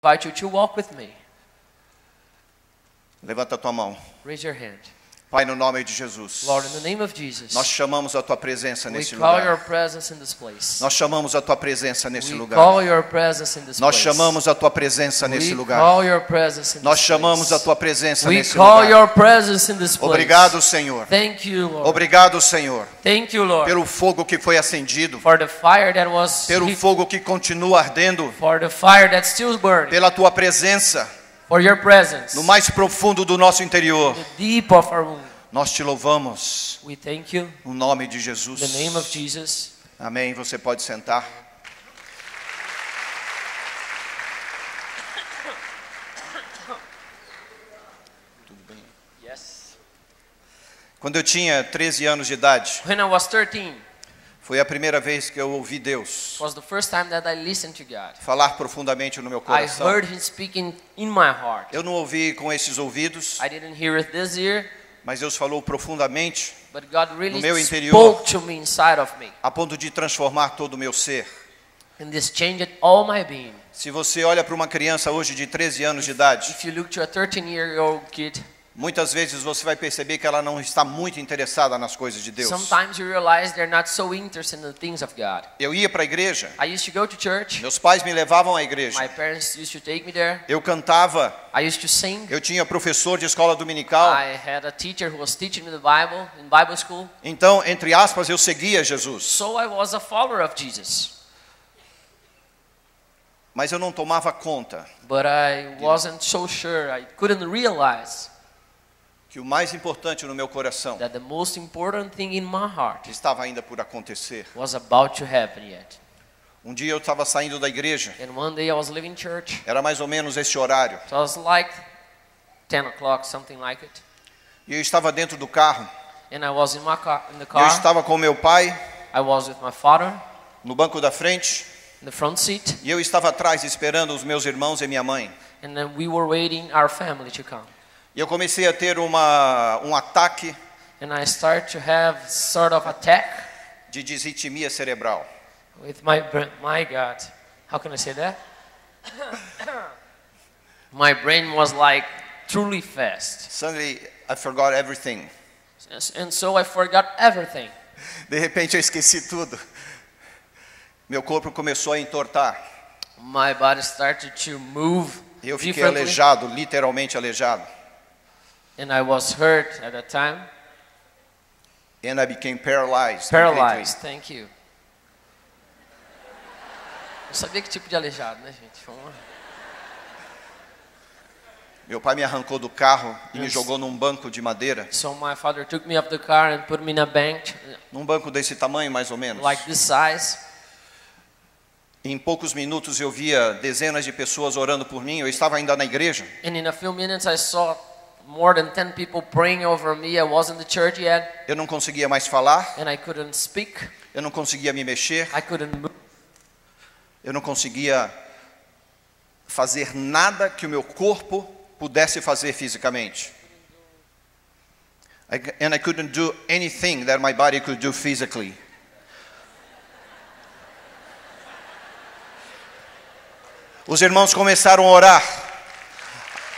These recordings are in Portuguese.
invite you to walk with me. Levanta a tua mão. Raise your hand. Pai, no nome de Jesus, Lord, in the name of Jesus, nós chamamos a tua presença we nesse call your lugar. presence in this place. Nós chamamos a tua presença nesse We lugar. call your presence in this Nós place. chamamos a tua presença nesse We lugar. call your presence in Nós this chamamos a place. tua presença We nesse call lugar. your presence in this place. Obrigado, Senhor. Thank you, Lord. Obrigado, Senhor, Thank you, Lord, pelo fogo que foi acendido, for the fire that was pelo lit, fogo que continua ardendo, for the fire that's still burning, pela tua presença for your presence no mais profundo do nosso interior. in the deep of our womb. Nós te louvamos We thank you no nome de in Jesus. the name of Jesus. Amém. Você pode sentar. Tudo bem? Yes. Quando eu tinha 13 anos de idade, When I was 13, foi a primeira vez que eu ouvi Deus it was the first time that I listened to God. falar profundamente no meu I coração. heard Him speaking in my heart. Eu não ouvi com esses ouvidos, I didn't hear it this year, mas Deus falou profundamente, but God no really meu interior, spoke to me inside of me. a ponto de transformar todo o meu ser. And this changed all my being. Se você olha para uma criança hoje de 13 anos de idade, If you look to a 13-year-old kid, muitas vezes você vai perceber que ela não está muito interessada nas coisas de Deus. sometimes you realize they're not so interested in the things of God. Eu ia para a igreja, I used to go to church. meus pais me levavam à igreja. My parents used to take me there. Eu cantava, I used to sing. eu tinha professor de escola dominical. I had a teacher who was teaching me the Bible in Bible school. Então, entre aspas, eu seguia Jesus. So I was a follower of Jesus. Mas eu não tomava conta But I wasn't so sure. I couldn't realize que o mais importante no meu coração that the most important thing in my heart estava ainda por acontecer. was about to happen yet. Um dia eu estava saindo da igreja, And one day I was leaving church. era mais ou menos esse horário, So it was like 10 o'clock, something like it. e eu estava dentro do carro. And I was in the Eu car. estava com meu pai I was with my father no banco da frente, in the front seat. e eu estava atrás esperando os meus irmãos e minha mãe. And then we were waiting our family to come. E eu comecei a ter um ataque And I start to have sort of attack de disritmia cerebral. with my my God. How can I say that? My brain was like truly fast. Suddenly, I forgot everything. And so I forgot everything. De repente eu esqueci tudo. Meu corpo começou a entortar. My body started to move Eu fiquei differently. aleijado, literalmente aleijado. And I was hurt at that time. And I became paralyzed. Paralyzed. Thank you. Não sabia que tipo de aleijado, né, gente? Foi uma... Meu pai me arrancou do carro e me jogou num banco de madeira. So my father took me off the car and put me in a bench Num banco desse tamanho, mais ou menos. like this size. Em poucos minutos eu via dezenas de pessoas orando por mim. Eu estava ainda na igreja. And in a few minutes I saw more than 10 people praying over me. I wasn't in the church yet. Eu não conseguia mais falar. And I couldn't speak. Eu não conseguia me mexer. I couldn't move. Eu não conseguia fazer nada que o meu corpo pudesse fazer fisicamente. And I couldn't do anything that my body could do physically. Os irmãos começaram a orar.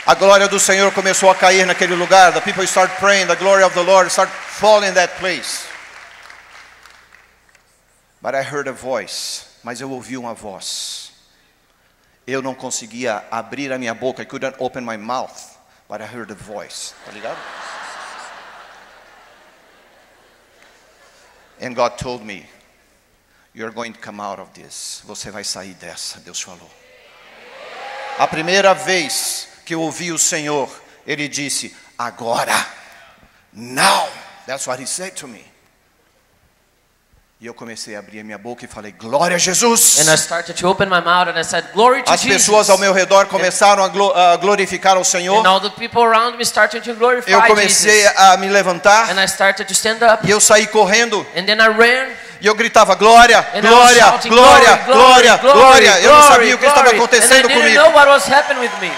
A glória do Senhor começou a cair naquele lugar. The people start praying. The glory of the Lord start falling in that place. But I heard a voice. Mas eu ouvi uma voz. Eu não conseguia abrir a minha boca. I couldn't open my mouth. But I heard a voice. Tá ligado? And God told me, you're going to come out of this. Você vai sair dessa, Deus falou. A primeira vez que eu ouvi o Senhor, Ele disse, agora. Now. That's what He said to me. E eu comecei a abrir a minha boca e falei, glória a Jesus. And I started to open my mouth and I said, glory to As Jesus. pessoas ao meu redor começaram a glorificar ao Senhor. And all the people around me started to glorify Eu comecei Jesus. a me levantar And I started to stand up. e eu saí correndo. And then I ran. E eu gritava, glória, And glória, I was shouting, glória, glory, glória, glory, glória. glory, Eu não sabia o que estava glory. acontecendo And I didn't comigo. know what was happening with me.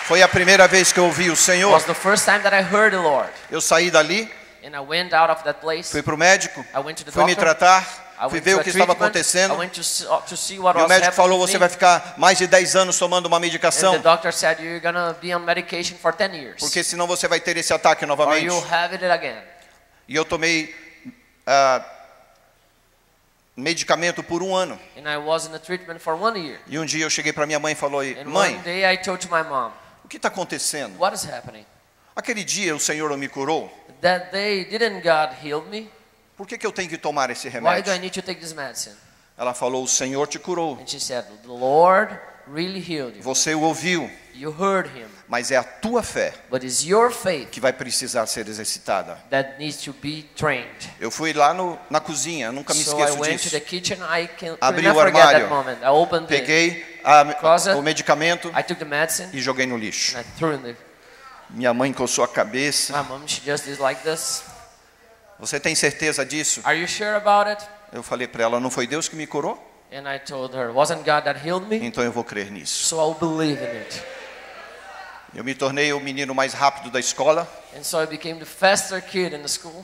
Foi a primeira vez que eu ouvi o It Senhor. was the first time that I heard the Lord. Eu saí dali, And I went out of that place. fui para o médico, I went to the fui me doctor. tratar. I Fui went ver to o a que estava treatment. acontecendo. I went to see what E o was médico falou, happening você to vai me. ficar mais de 10 anos tomando uma And the medicação, doctor said, you're gonna be on medication for 10 years. porque senão você vai ter esse ataque Or novamente. you'll have it again. E eu tomei medicamento por 1 ano. And I was in a treatment for 1 year. E um dia eu cheguei para minha mãe e falei, And mãe, one day I told to my mom, o que está acontecendo? what is happening? Aquele dia o Senhor me curou. That day, didn't God heal me? Por que eu tenho que tomar esse Why do I remédio? need to take this medicine? Ela falou, o Senhor te curou. And she said, the Lord really healed you. Você o ouviu, You heard him. mas é a tua fé But it's your faith que vai precisar ser exercitada. that needs to be trained. Eu fui lá na cozinha, eu nunca me So I esqueço went to disso. the kitchen. I could Abri never o forget that armário. moment. I opened it. Peguei Closet. o medicamento I took the medicine e joguei no lixo. and I threw it in the. Minha mãe coçou a cabeça. My mom, she just did like this. Você tem certeza disso? Are you sure about it? Eu falei para ela, não foi Deus que me curou? And I told her, wasn't God that healed me? Então eu vou crer nisso. So I'll believe in it. Eu me tornei o menino mais rápido da escola And so I became the faster kid in the school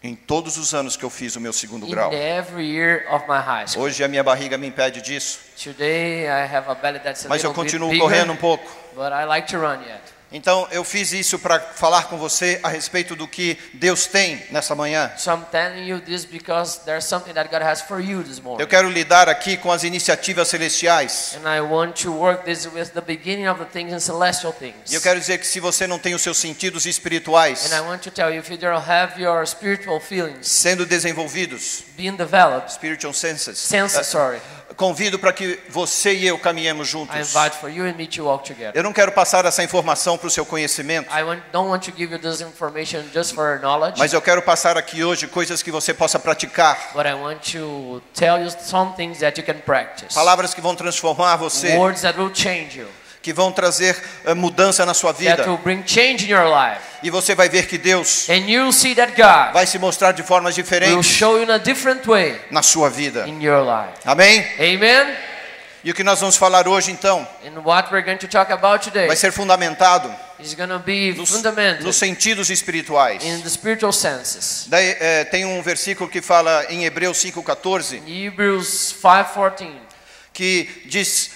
em todos os anos que eu fiz o meu segundo in grau. every year of my high school. Hoje a minha barriga me impede disso, Today I have a belly that's a mas eu little bit continuo bigger, correndo um pouco. but I like to run yet. Então eu fiz isso para falar com você a respeito do que Deus tem nessa manhã. So I'm telling you this because there's something that God has for you this morning. Eu quero lidar aqui com as iniciativas celestiais. And I want to work this with the beginning of the things and celestial things. E eu quero dizer que se você não tem os seus sentidos espirituais And I want to tell you, if you don't have your spiritual feelings sendo desenvolvidos, being developed, spiritual senses, convido para que você e eu caminhemos I juntos. invite for you and me to walk together. Eu não quero passar essa informação para o seu conhecimento, Don't want to give you this information just for your knowledge, mas eu quero passar aqui hoje coisas que você possa praticar, but I want to tell you some things that you can practice. palavras que vão transformar você, Words that will change you, que vão trazer mudança na sua vida. that will bring change in your life. E você vai ver que Deus And you'll see that God vai se mostrar de formas will diferentes show you in a different way na sua vida. in your life. Amém? Amen? E o que nós vamos falar hoje, então, And what we're going to talk about today vai ser fundamentado is going to be nos fundamental sentidos espirituais. in the spiritual senses. Daí, tem um versículo que fala em Hebreus 5,14, In Hebrews 5:14, que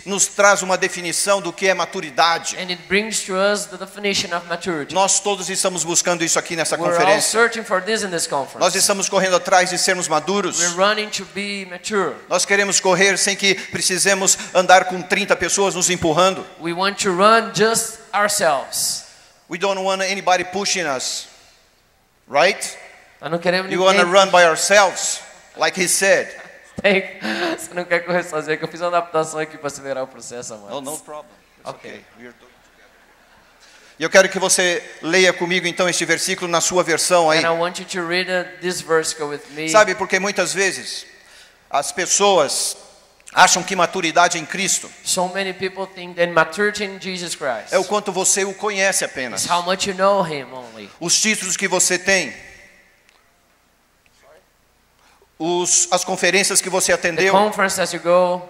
nos traz uma definição do que é maturidade. and it brings to us the definition of maturity. Nós todos estamos buscando isso aqui nessa We're all conferência. searching for this in this Nós conference. estamos correndo atrás de sermos maduros. We're running to be mature. Nós queremos correr sem que precisemos andar com 30 pessoas nos empurrando. We want to run just ourselves. We don't want anybody pushing us. Right? Nós não queremos You want to ninguém. run by ourselves, like he said. Você não quer correr sozinho, que eu fiz uma adaptação aqui para acelerar o processo, mano. Oh, no problem. It's Okay. okay. We are doing together. E eu quero que você leia comigo então este versículo na sua versão aí. And I want you to read this verse with me. Sabe, porque muitas vezes as pessoas acham que maturidade em Cristo So many people think that maturity in Jesus Christ é o quanto você o conhece is apenas. how much you know Him only. Os títulos que você tem, as conferências que você The atendeu, conference as you go,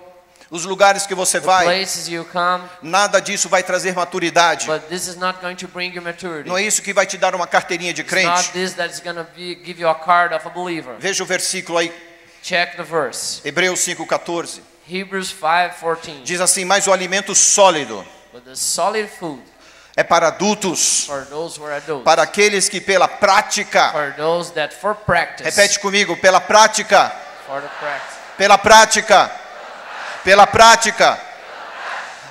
os lugares que você the vai, places you come, nada disso vai trazer maturidade. but this is not going to bring you maturity. Não é isso que vai te dar uma carteirinha de It's not crente. this that's going to give you a card of a believer. Veja o versículo aí, Check the verse. Hebreus 5,14. Hebrews 5:14. Diz assim, mas o alimento sólido But the solid food é para adultos, for those who are adults, para aqueles que pela prática, for those that for practice, repete comigo, pela prática, for the practice. pela prática, pela prática.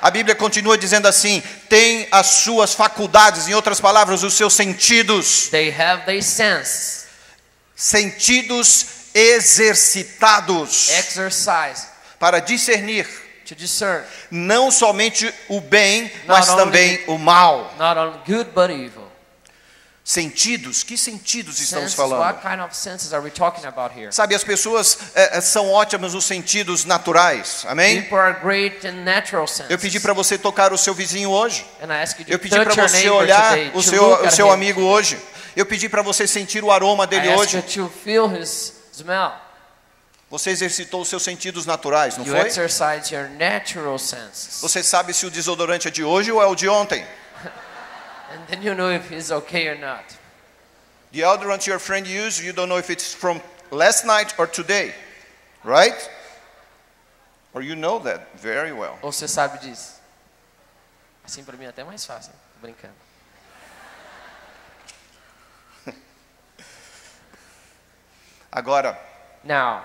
A Bíblia continua dizendo assim, tem as suas faculdades, em outras palavras, os seus sentidos, They have their sense, sentidos exercitados exercise para discernir to discern não somente o bem, Not mas only- também o mal. not only good but evil. Sentidos? Que sentidos estamos Senses, falando? what kind of senses are we talking about here? Sabe, as pessoas são ótimas nos sentidos naturais, amém? People are great in natural senses. Eu pedi para você tocar o seu vizinho hoje. And I ask you to Eu pedi touch para your você neighbor olhar today, o to look seu at him. amigo hoje. Eu pedi para você sentir o aroma I dele ask hoje. you to feel his smell. Você exercitou os seus sentidos naturais, não You foi? exercise your natural senses. Você sabe se o desodorante é de hoje ou é o de ontem. And then you know if it's okay or not. The deodorant your friend used, you don't know if it's from last night or today. Right? Or you know that very well. Ou você sabe disso? Assim para mim é até mais fácil, hein? Tô brincando. Agora, Now,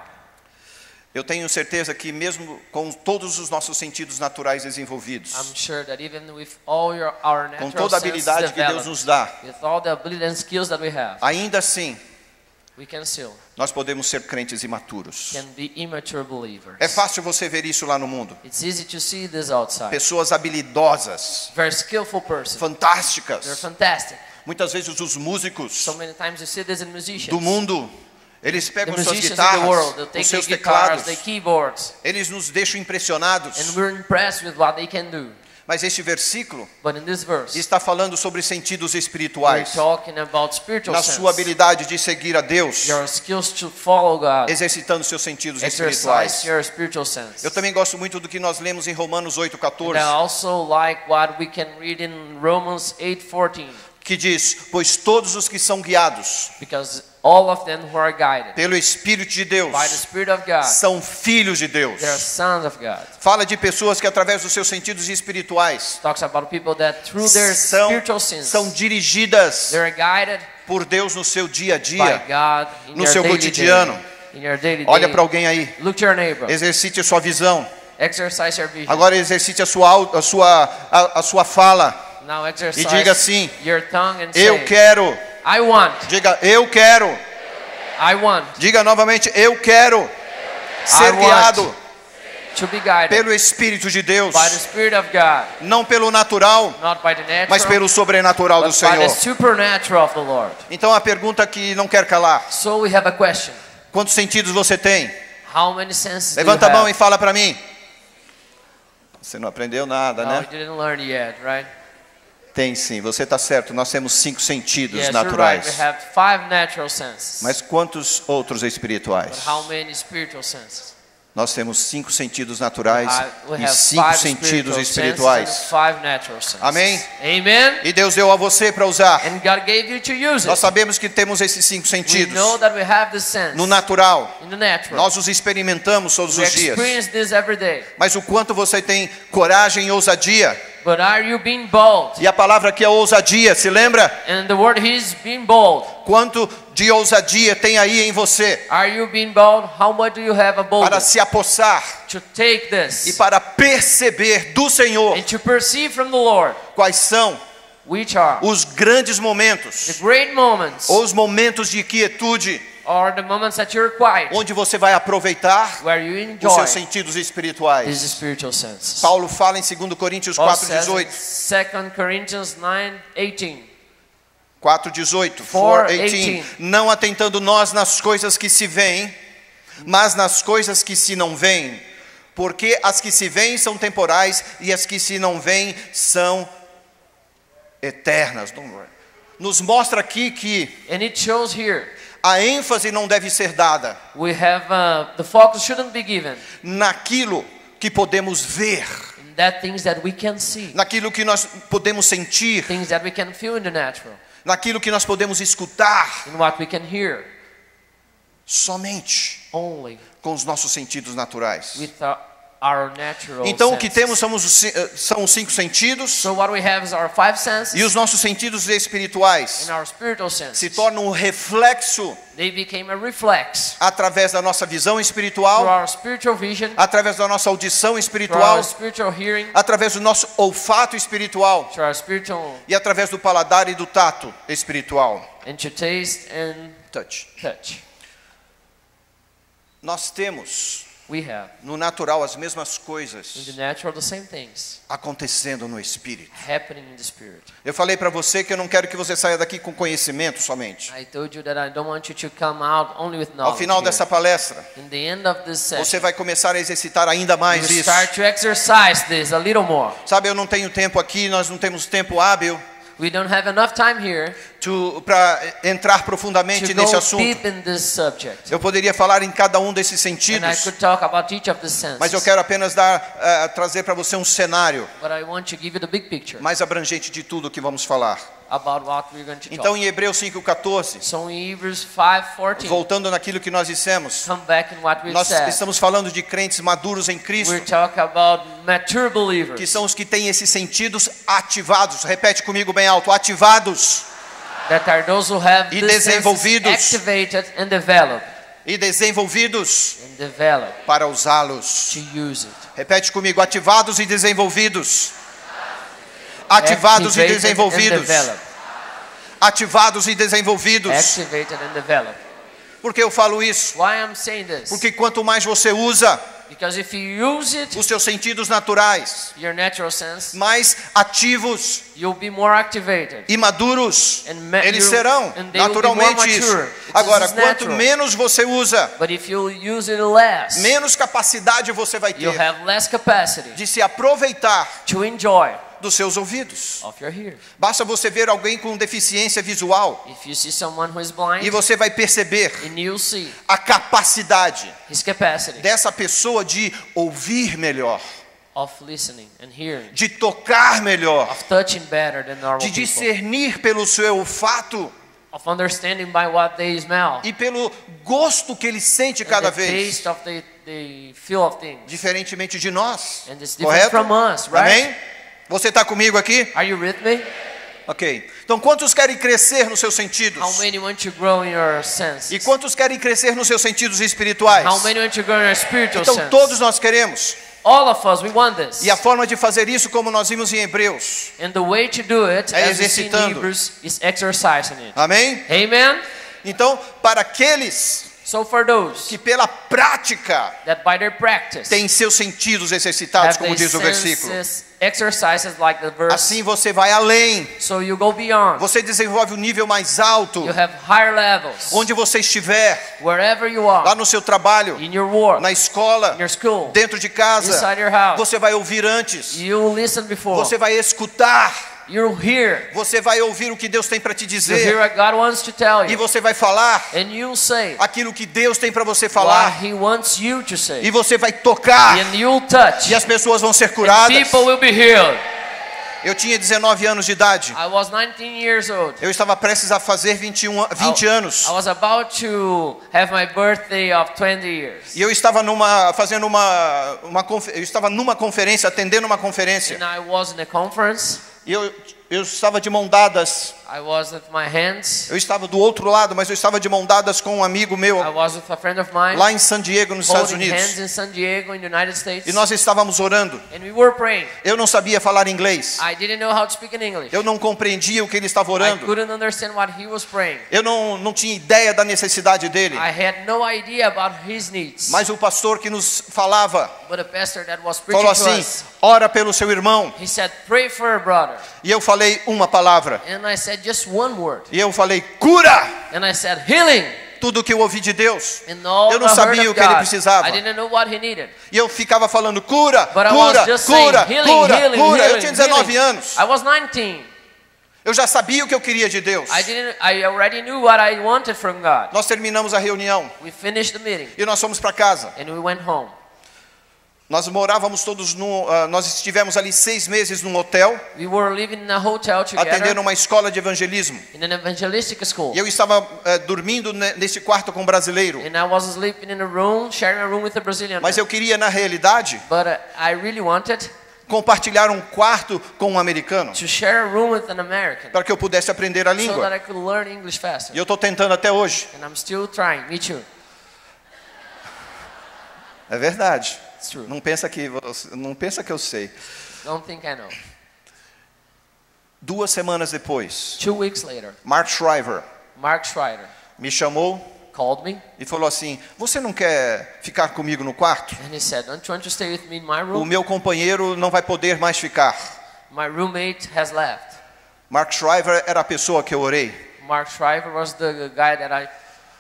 eu tenho certeza que mesmo com todos os nossos sentidos naturais desenvolvidos, I'm sure that even with all our com natural toda a senses habilidade que Deus developed, nos dá, with all the ability and skills that we have, ainda assim, we can still nós podemos ser crentes imaturos. can be immature believers. É fácil você ver isso lá no mundo. It's easy to see this outside. Pessoas habilidosas, Very skillful person. They're fantásticas. fantastic. Muitas vezes os músicos So many times you see this in musicians. do mundo, eles The pegam suas musicians of the world, they'll guitarras, take os their seus guitars, teclados, their keyboards, eles nos deixam impressionados. and we're impressed with what they can do. Mas este versículo But in this verse, está falando sobre sentidos we're espirituais, talking about spiritual na sense. sua habilidade de seguir a Deus, Your skills to follow God. exercitando seus sentidos Exercise espirituais. your spiritual sense. Eu também gosto muito do que nós lemos em Romanos And I 8:14, also like what we can read in Romans 8:14, que diz: "Pois todos os que são guiados because all of them who are guided pelo Espírito de Deus by the Spirit of God, são filhos de Deus." they are sons of God. Fala de pessoas que através dos seus sentidos espirituais Talks about people that through their são, spiritual sense, são dirigidas they're guided por Deus no seu dia a by dia. God in no your seu daily cotidiano. day. In your daily Olha day. para alguém aí. Look to your neighbor. Exercite a sua visão. Exercise your vision. Agora exercite a sua fala. Now exercise E diga assim: your tongue and eu say, quero. I want. Diga, eu quero. I want Diga novamente, eu quero ser want. guiado to be guided pelo Espírito de Deus. by the Spirit of God, Não pelo natural, not by the natural, mas pelo sobrenatural do but by the Senhor. supernatural of the Lord. Então a pergunta que não quer calar: So we have a question. quantos sentidos você tem? How many senses Levanta a do you mão have? e fala para mim. Você não aprendeu nada, No, né? you didn't learn yet, right? Tem sim, você está certo. Nós temos 5 sentidos Yes, you're right. naturais. We have 5 natural senses. Mas quantos outros espirituais? But how many spiritual senses? Nós temos 5 sentidos naturais We e have 5 5 sentidos spiritual espirituais. senses and 5 natural senses. Amém? Amen. E Deus deu a você para usar. And God gave you to use Nós it. sabemos que temos esses 5 We sentidos. know that we have this sense No natural, in the natural. nós os experimentamos todos We os dias. experience this every day. Mas o quanto você tem coragem e ousadia? But are you being bold? E a palavra aqui é ousadia, se lembra? And the word is being bold. Quanto de ousadia tem aí em você Are you being bold? How much do you have a para boldness se apossar to take e this para perceber do Senhor and to perceive from the Lord quais são which are os grandes the momentos great moments ou os momentos de quietude or the moments that you're quiet, onde você vai aproveitar where you os enjoy seus sentidos these espirituais. spiritual senses. Paulo fala em 2 Coríntios Paul says in 4:18. 2 Corinthians 9:18. 4:18. 4:18. Não atentando nós nas coisas que se veem, mas nas coisas que se não veem, porque as que se veem são temporais e as que se não veem são eternas. Nos mostra aqui que And it shows here a ênfase não deve ser dada we have the focus shouldn't be given naquilo que podemos ver, in that things that we can see, naquilo que nós podemos sentir, things that we can feel in the natural, naquilo que nós podemos escutar, in what we can hear somente only com os nossos sentidos naturais. with our natural Então o que senses. temos são os 5 sentidos, So what we have is our 5 senses e os nossos sentidos espirituais and our spiritual se senses. tornam um reflexo They became a reflex através da nossa visão through espiritual, our spiritual vision, através da nossa audição through espiritual, our spiritual hearing, através do nosso olfato espiritual through our spiritual e através do paladar e do tato espiritual. and to taste and Touch. touch. Nós temos We have no natural as mesmas in the coisas natural the same things acontecendo no espírito. happening in the spirit. Eu falei para você que eu não quero que você saia daqui com conhecimento somente. I told you that I don't want you to come out only with Ao knowledge. final here. dessa palestra, In the end of this você session, vai começar a exercitar ainda mais you isso. start to exercise this a little more. Sabe, eu não tenho tempo aqui, nós não temos tempo hábil We don't have enough time here para entrar profundamente to nesse go assunto. deep in this subject. Eu poderia falar em cada um desses And I sentidos, could talk about each of the senses. mas eu quero apenas trazer para você um cenário But I want to give you the big picture. mais abrangente de tudo que vamos falar. about what we're going to Então, talk. em Hebreus 5:14, So in Hebrews 5:14, voltando naquilo que nós dissemos, come back in what we nós said. estamos falando de crentes maduros em Cristo, We're talking about mature believers. que são os que têm esses sentidos ativados. Repete comigo bem alto: ativados That are those who have e the senses desenvolvidos. activated and developed. E desenvolvidos And developed para usá-los. to use it. Repete comigo: ativados e desenvolvidos. Ativados e Activated and desenvolvidos. developed. Ativados e desenvolvidos. Activated and developed. Por que eu falo isso? Why I'm saying this? Porque quanto mais você usa Because if you use it, os seus sentidos naturais, your natural sense, mais ativos you'll be more activated. e maduros, And eles serão and they will be more naturalmente isso. mature. Agora, This is quanto natural. menos você usa, But if you use it less, menos capacidade você vai you'll ter have less capacity de se aproveitar to enjoy dos seus ouvidos. of your hearing. Basta você ver alguém com deficiência visual If you see someone who is blind, e você vai perceber and you'll see a capacidade his capacity dessa pessoa de ouvir melhor, of listening and hearing, de tocar melhor, of touching better than normal de people, discernir pelo seu olfato of understanding by what they smell, e pelo gosto que ele sente and cada the vez, taste of the feel of things. diferentemente de nós. And it's different Correto? from us, right? Amém? Você está comigo aqui? Are you with me? Ok. Então, quantos querem crescer nos seus sentidos? How many want to grow in your senses? E quantos querem crescer nos seus sentidos espirituais? How many want to grow in your spiritual Então, sense? todos nós queremos. All of us, we want this. E a forma de fazer isso, como nós vimos em Hebreus. And the way to do it, É as we see in exercitando. Hebrews, is exercising it. Amém? Amen? Então, para aqueles So for those que pela prática that by their practice têm seus sentidos exercitados, have como their diz o versículo, senses exercises like the verse, assim você vai além. so you go beyond. Você desenvolve um nível mais alto, You have higher levels. onde você estiver, Wherever you lá are, no seu trabalho, in your work, na escola, in your school, dentro de casa, inside your house, você vai ouvir antes, you listen before, você vai escutar, you hear, você vai ouvir o que Deus tem para te you hear dizer, what God wants to tell e you, você vai falar and you say aquilo que Deus tem para você what falar, He wants you to say, e você vai tocar, and you'll touch, e as pessoas vão ser and curadas. people will be healed. Eu tinha 19 anos de idade. I was 19 years old. Eu estava prestes a fazer 20 anos. I was about to have my birthday of 20 years. E eu estava eu estava numa conferência, atendendo uma conferência. And I was in a conference. E eu estava de mão dadas. I was with my hands. Eu estava do outro lado, mas eu estava de mão dadas com um amigo meu I was with a friend of mine. lá em San Diego, nos Estados Holding Unidos. hands in San Diego, in the United States. E nós estávamos orando. And we were praying. Eu não sabia falar inglês. I didn't know how to speak in English. Eu não compreendia o que ele estava I orando. couldn't understand what he was praying. Eu não tinha ideia da necessidade dele. I had no idea about his needs. Mas o pastor que nos falava But the pastor that was preaching falou to assim: us, ora pelo seu irmão. he said, pray for a brother. E eu falei uma palavra. And I said just one word. E eu falei: cura! And I said, healing. Tudo que eu ouvi de Deus. And all Eu não the sabia heard o of que ele God. precisava. I didn't know what he needed. E eu ficava falando: cura, But I cura, was just saying, cura, healing, cura, healing, cura. Eu healing, tinha 19 healing. anos. I was 19. Eu já sabia o que eu queria de Deus. I already knew what I wanted from God. Nós terminamos a reunião We finished the meeting e nós fomos para casa. and we went home. Nós morávamos todos nós estivemos ali 6 meses num hotel, We were living in a hotel atendendo together uma escola de evangelismo. in an evangelistic school. E eu estava dormindo nesse quarto com um brasileiro. And I was sleeping in a room, sharing a room with a Brazilian Mas man. eu queria, na realidade, But I really wanted compartilhar um quarto com um americano, to share a room with an American para que eu pudesse aprender a so that língua. I could learn English faster. E eu estou tentando até hoje. And I'm still trying. Me too. É verdade. It's true. Não pensa que eu sei. Don't think I know. 2 semanas depois, 2 weeks later, Mark Shriver Mark Schreider me chamou called me e falou assim: você não quer ficar comigo no quarto? and he said, don't you want to stay with me in my O room? meu companheiro não vai poder mais ficar. My roommate has left. Mark Shriver era a pessoa que eu orei. Mark Schreiber was the guy that I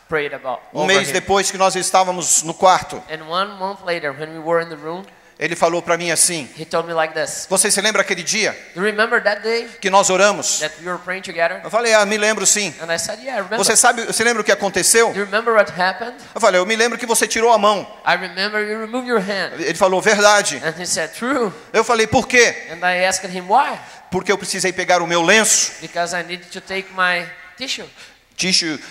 prayed about. Um over mês him. depois que nós estávamos no quarto, And 1 month later, when we were in the room, Ele falou para mim assim: He told me like this. você se lembra aquele dia Do you remember that day que nós oramos? that we were praying together? Eu falei, me lembro sim. And I said, yeah, I remember. Você lembra o que aconteceu? Do you remember what happened? Eu falei, eu me lembro que você tirou a mão. I remember you removed your hand. Ele falou, verdade. And he said, true. Eu falei, por quê? And I asked him why. Porque eu precisei pegar o meu lenço. Because I needed to take my tissue.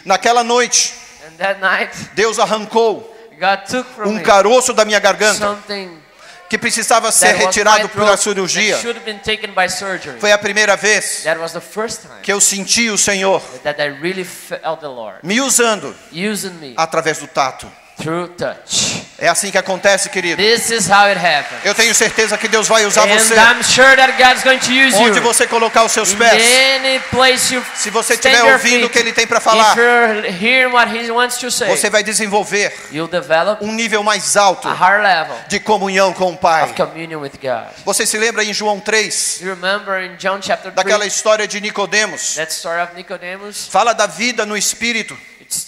Naquela noite, And that night, Deus arrancou God took from me caroço da minha garganta something que precisava ser that was retirado my pela throat cirurgia. that should have been taken by surgery. Foi a primeira vez That was the first time que eu senti o Senhor that I really felt the Lord me usando using me através do tato. through touch. É assim que acontece, querido. This is how it happens. Eu tenho certeza que Deus vai usar And você I'm sure that God's going to use onde you. você colocar os seus In pés. any place you Se você stand estiver your ouvindo o feet, que Ele tem para falar, if you're hearing what He wants to say, você vai desenvolver you'll develop nível mais alto a higher level de comunhão com o Pai. of communion with God. Você se lembra em João 3, You remember in John chapter 3, daquela história de Nicodemos? that story of Nicodemus? Fala da vida no Espírito.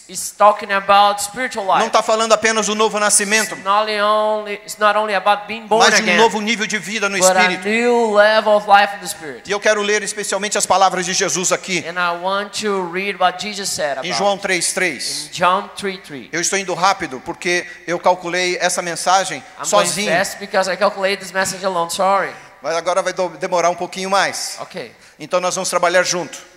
It's talking about spiritual Não life. está falando apenas do novo nascimento, It's not only about being born mas de um again, novo nível de vida no but a Espírito. new level of life in the Spirit. E eu quero ler especialmente as palavras de Jesus aqui, And I want to read what Jesus said em about João it. 3:3. In John 3:3. Eu estou indo rápido porque eu calculei essa mensagem I'm sozinho, going fast because I calculated this message alone. Sorry. mas agora vai demorar um pouquinho mais. Okay. Então nós vamos trabalhar junto.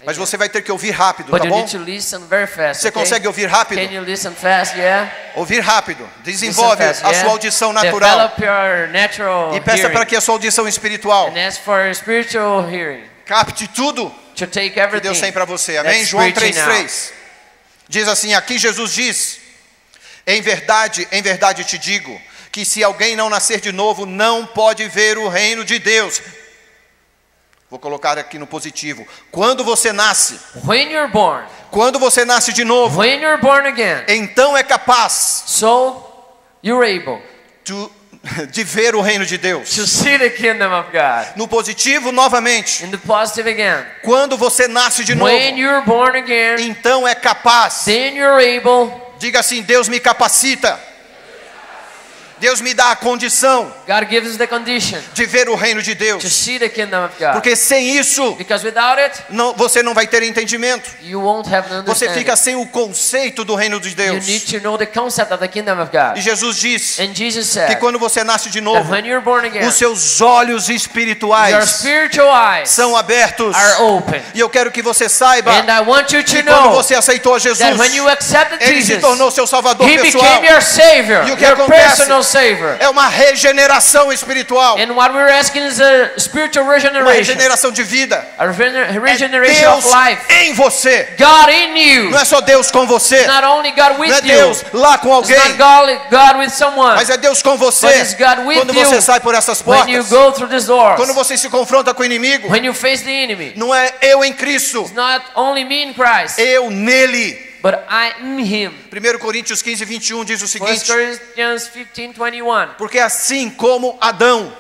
Mas você vai ter que ouvir rápido, But tá you bom? need to listen very fast. Você Okay? consegue ouvir rápido? Can you listen fast? Yeah. Ouvir rápido. Desenvolve Listen fast, a yeah? sua audição natural. Develop your natural E peça hearing. para que a sua audição espiritual And as for spiritual hearing, capte tudo to take que everything. Deus tem para você. Amém? that's João preaching 3:3. Diz assim, aqui Jesus diz: em verdade te digo, que se alguém não nascer de novo, não pode ver o reino de Deus. Vou colocar aqui no positivo. Quando você nasce, When you're born, quando você nasce de novo, when you're born again, então é capaz so you're able de ver o reino de Deus. to see the kingdom of God. No positivo, novamente, In the positive again, quando você nasce de novo, when you're born again, então é capaz. then you're able. Diga assim, Deus me capacita. Deus me dá a condição God gives us the condition de ver o reino de to Deus. see the kingdom of God. Porque sem isso, Because without it, você não vai ter entendimento. you won't have an Você understanding. fica sem o conceito do reino de You Deus. need to know the concept of the kingdom of God. E Jesus diz And Jesus que said quando você nasce de that novo, when you're born again, os seus olhos your espirituais spiritual eyes são abertos. are open. E eu quero que você saiba And I want you to que quando know você aceitou a Jesus, that when you accepted Ele se Jesus, tornou seu Salvador He pessoal. became your Savior, E o que your acontece? personal Savior. É uma regeneração espiritual. And what we're asking is a spiritual Uma regeneration, regeneração de vida. a É regeneration Deus of life. em você. God in you, Não é só Deus com você. not only God with Não é you, Deus lá com it's alguém. not God with someone. Mas é Deus com você. But it's God with Quando you você sai por essas When you portas. go through these doors, Quando você se confronta com o inimigo. when you face the enemy, Não é eu em Cristo. it's not only me in Christ, Eu nele. but I in Him. 1 Coríntios 15:21 diz o 1 seguinte. Corinthians 15:21. Porque assim como Adão.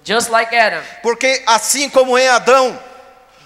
Just like Adam, Porque assim como em Adão.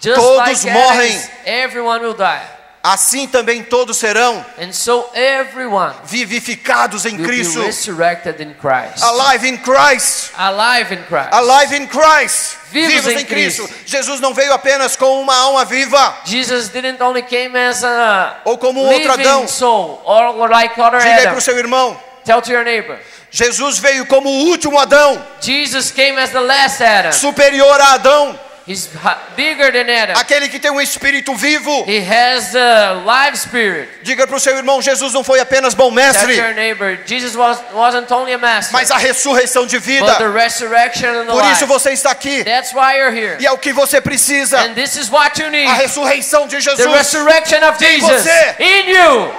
just Todos like morrem. Adam, everyone will die. Assim também todos serão And so everyone vivificados em will Cristo. be resurrected in Christ. Alive in Christ. Alive in Christ. Alive in Christ. Vivos em em Cristo. Cristo. Jesus não veio apenas com uma alma viva. Jesus didn't only came as a Ou como um outro Adão. living soul, or like other Diga aí para Adam. o seu irmão. Tell to your neighbor. Jesus veio como o último Adão. Jesus came as the last Adam. Superior a Adão. He's bigger than Adam. Aquele que tem um espírito vivo. He has the life spirit. Diga para o seu irmão, Jesus não foi apenas bom Tell mestre, your neighbor, Jesus wasn't only a master, mas a ressurreição de vida. but the resurrection and the Por isso life. você está aqui. That's why you're here. E é o que você precisa. And this is what you need. A ressurreição de The Jesus. resurrection of Em Jesus você. in you.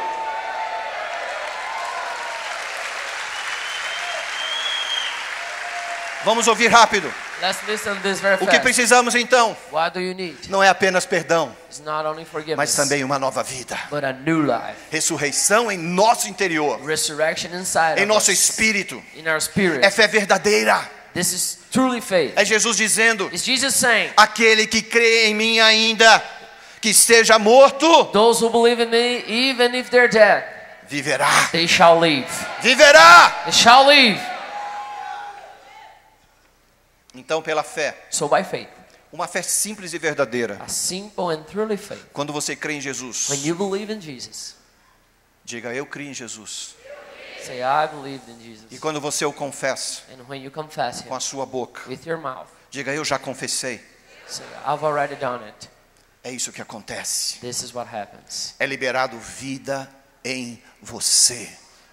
Vamos ouvir rápido. Let's listen to this very O que fast. precisamos então What do you need? não é apenas perdão, It's not only forgiveness, mas também uma nova vida. but a new life. Ressurreição em nosso interior, Resurrection inside em of nosso us, espírito. in our spirit. É fé verdadeira. This is truly faith. É Jesus dizendo: It's Jesus saying, aquele que crê em mim ainda que esteja morto, those who believe in me, even if they're dead, viverá. they shall live. Viverá. They shall live. Então, pela fé, So by faith, uma fé simples e verdadeira. a simple and truly faith. Quando você crê em Jesus, When you believe in Jesus, diga: eu criei em Jesus. say, I believed in Jesus. E quando você o confessa And when you confess com Him a sua boca, with your mouth, diga: eu já confessei. say, I've already done it. É isso que acontece. This is what happens. É liberado vida em você.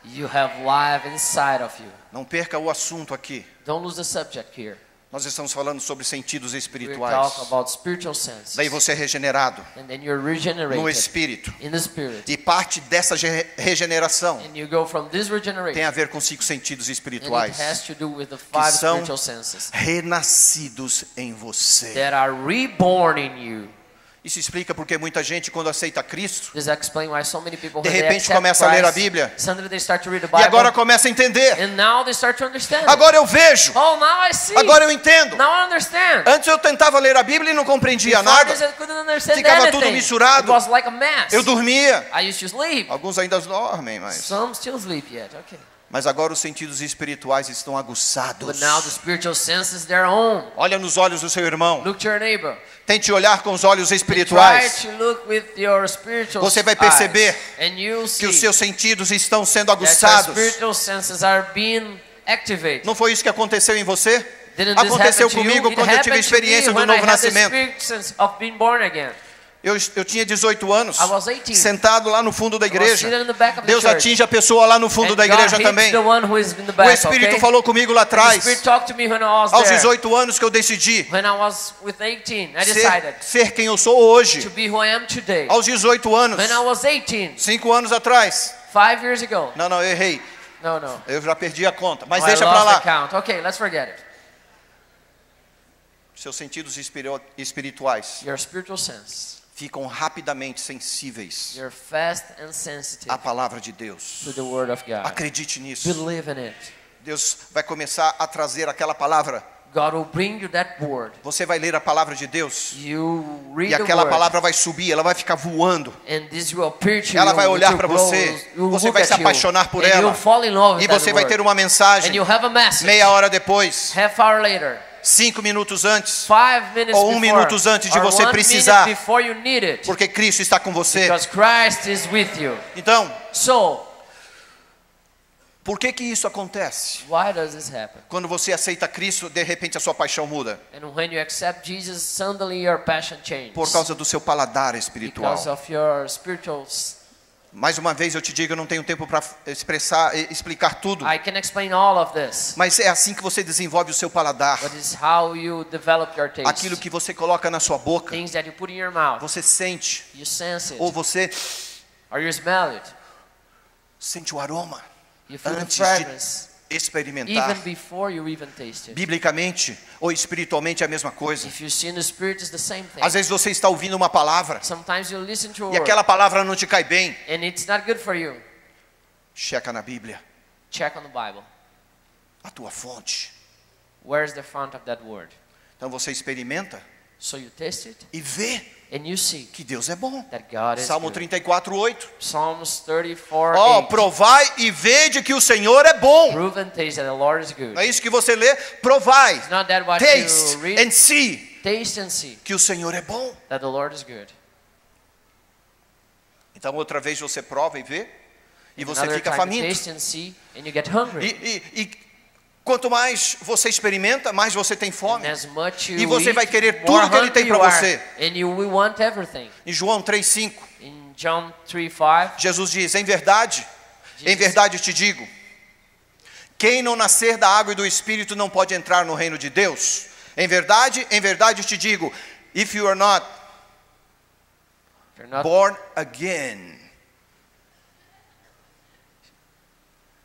You have life inside of you. Não perca o assunto aqui. Don't lose the subject here. Nós estamos falando sobre sentidos We're espirituais. talking about spiritual senses. Daí você é regenerado And then you're no regenerated espírito. in the spirit. E parte dessa regeneração And you go from this tem regeneration. a ver com 5 sentidos And it espirituais has to do with the 5 são spiritual senses renascidos em você. that are reborn in you. Isso explica porque muita gente, quando aceita Cristo, This explains why so many people, de when they repente accept começa a ler a Christ, Bíblia suddenly they start to read the e Bible, agora começa a entender. and now they start to understand. Agora eu vejo, Oh, now I see. agora eu entendo. Now I understand. Antes eu tentava ler a Bíblia e não compreendia Before nada. this, I couldn't understand Ficava anything. tudo misturado. It was like a mess. Eu dormia. I used to sleep. Alguns ainda dormem, mas... Some still sleep yet. Okay. Mas agora os sentidos espirituais estão aguçados. But now the spiritual senses their own. Olha nos olhos do seu irmão. Look to your neighbor. Tente olhar com os olhos Try espirituais. to look with your spiritual Você vai perceber eyes, and you'll que os see seus sentidos estão sendo that your aguçados. spiritual senses are being activated. Não foi isso que aconteceu em você? Didn't this Aconteceu happen to comigo you? It quando eu tive a happened to me experiência do when I novo had the nascimento. spirit sense of being born again. Eu tinha 18 anos, I was 18. sentado lá no fundo da igreja. sitting in the back of the Deus church. atinge a pessoa lá no fundo And da igreja God também. hits the one who is in the O back, Espírito okay? falou comigo lá The atrás, Spirit talked to me when I was aos there. 18 anos que eu decidi When I was with 18, I decided ser quem eu sou hoje. to be who I am today. Aos 18 anos, When I was 18, 5 anos atrás. 5 years ago. Não, eu errei. No. Eu já perdi a conta, mas I deixa lost pra the lá. count. Okay, let's forget it. Seus sentidos espirituais Your spiritual sense. ficam rapidamente sensíveis You're fast and sensitive à palavra de Deus. to the word of God. Acredite nisso. Believe in it. Deus vai começar a trazer aquela palavra. God will bring you that word. Você vai ler a palavra de Deus You read e the aquela word, palavra vai subir, ela vai ficar voando. and this will appear to Ela you. vai It olhar will para grow, você, it will você look vai at se apaixonar por you, and ela. you'll fall in love with E that você vai word. ter uma And mensagem you'll have a message. meia hora depois, Half hour later, 5 minutos antes, 5 minutes ou before, minutos antes de or você 1 precisar. minute before you need it, porque Cristo está com você. because Christ is with you. Então, So, por que isso acontece? why does this happen? Quando você aceita Cristo, de repente a sua paixão muda. And when you accept Jesus, suddenly your passion changes. Por causa do seu paladar espiritual. Because of your spiritual. Mais uma vez eu te digo, eu não tenho tempo para explicar tudo. I can explain all of this, Mas é assim que você desenvolve o seu paladar. but it's how you develop your taste. Aquilo que você coloca na sua boca, Things that you put in your mouth, você sente. you sense it, Ou você or you smell it, sente o aroma you feel the antes de fragrance, experimentar. even before you even taste it. Biblicamente ou espiritualmente é a mesma coisa. If you see in the spirit, it's the same thing. Às vezes você está ouvindo uma palavra Sometimes you listen to a e word, aquela palavra não te cai bem. and it's not good for you. Checa na Bíblia, Check on the Bible. a tua fonte. Where's the front of that word? Então você experimenta So you taste it, e vê and you see que Deus é bom. that God is Salmo good. 34:8. Psalms 34, Ó, 8. provai e vede que o Senhor é bom. Prove and taste that the Lord is good. Não é isso que você lê? Provai, It's not that what taste you read. and see Taste and see que o Senhor é bom. that the Lord is good. Então outra vez você prova e vê e você Another fica time you faminto. taste and see, and you get hungry. E quanto mais você experimenta, mais você tem fome. And as much you E você eat, vai querer more tudo que Ele tem hungry para you are, você. and you will want everything. Em João 3:5, In John 3:5, Jesus diz: em verdade te digo, quem não nascer da água e do Espírito não pode entrar no reino de Deus. Em verdade te digo, if you are not if you're not born again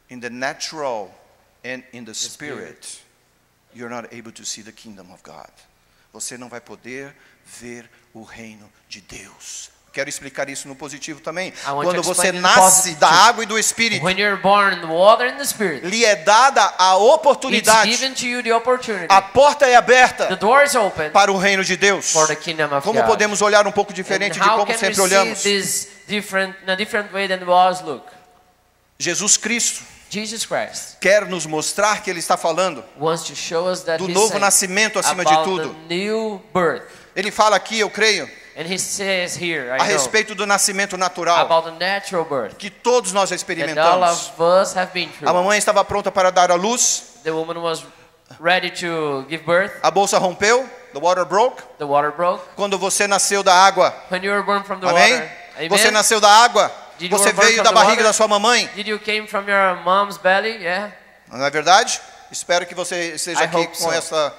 in the natural and in the spirit, you're not able to see the kingdom of God. Você não vai poder ver o reino de Deus. Quero explicar isso no positivo também. I want Quando to você explain in the nasce positive da too. água e do Espírito, when you're born in the water and the Spirit, lhe é dada a it's oportunidade. given to you the opportunity. A porta é The aberta door is open para o reino de Deus. for the kingdom of Como God. podemos olhar um pouco And diferente de how como can we sempre see olhamos? this different, in a different way than we always look? Jesus Cristo Jesus Christ quer nos mostrar que Ele está falando wants to show us that do he's novo saying nascimento acima de about tudo. the new birth. Ele fala aqui, eu creio, And he says here, a I know, respeito do nascimento natural, about the natural birth que todos nós that all experimentamos. of us have been A through. mamãe estava pronta para dar à luz, The woman was ready to give birth. a bolsa rompeu, the water broke. The water broke. Quando você nasceu da água, When you were born from the amém? water. Amen. Você nasceu da água, Did you você were born veio from da the barriga water? da sua mamãe, Did you came from your mom's belly? Yeah. não é verdade? Espero que você esteja I aqui hope com so. essa.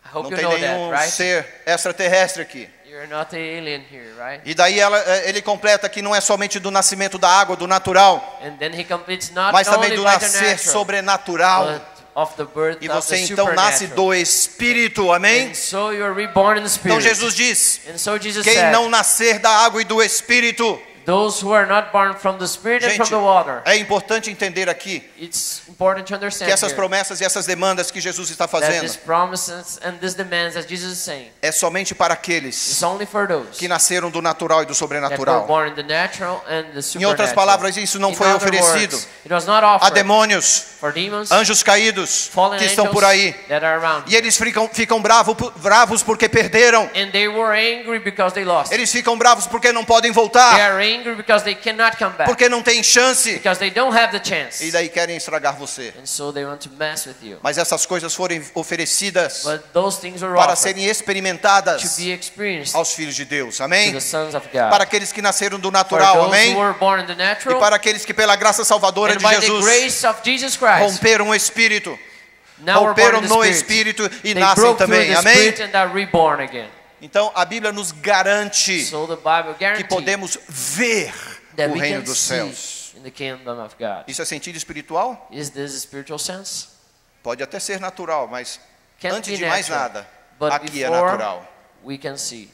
I hope Não you tem know nenhum that, right? ser extraterrestre aqui. You're not an alien here, right? E daí ele completa que não é somente do nascimento da água, do natural, And then he completes not mas também only do by the nascer natural, sobrenatural. but of the birth E of você the então nasce supernatural. do Espírito, amém? And so you are reborn in the Spirit. Então Jesus diz: And so Jesus quem said, não nascer da água e do Espírito. those who are not born from the Spirit and from Gente, the water. é importante entender aqui It's important to understand que essas here promessas e essas demandas que Jesus está that fazendo these promises and these demands that Jesus is saying é somente para aqueles is only for those que nasceram do natural e do that were sobrenatural. born in the natural and the Em supernatural. outras palavras, isso não In foi other oferecido words, it was not a offered demônios, for demons, anjos caídos fallen que estão angels por aí. that are around E eles ficam bravos porque perderam. and they were angry because they lost. Eles ficam bravos porque não podem They voltar, are angry because they cannot come back, porque não tem chance. because they don't have the chance. E daí querem estragar você. And so they want to mess with you. Mas essas coisas foram oferecidas But those things were para offered serem to experimentadas be experienced aos filhos de Deus. to Amém? the sons of God. Para aqueles que nasceram do For natural. those Amém? who were born in the E natural para aqueles que pela graça salvadora and de by the Jesus grace of Jesus Christ romperam o espírito, now we're born romperam in no the Spirit. espírito e They nascem broke through também. the Amém? Spirit and are reborn again. Então a Bíblia nos garante So the Bible que guarantees podemos ver that o we reino can dos see céus. in the kingdom of God. Isso é sentido espiritual? Is this a spiritual sense? Pode até ser natural, mas Can't antes be de mais natural, nada, but aqui é before natural. we can see.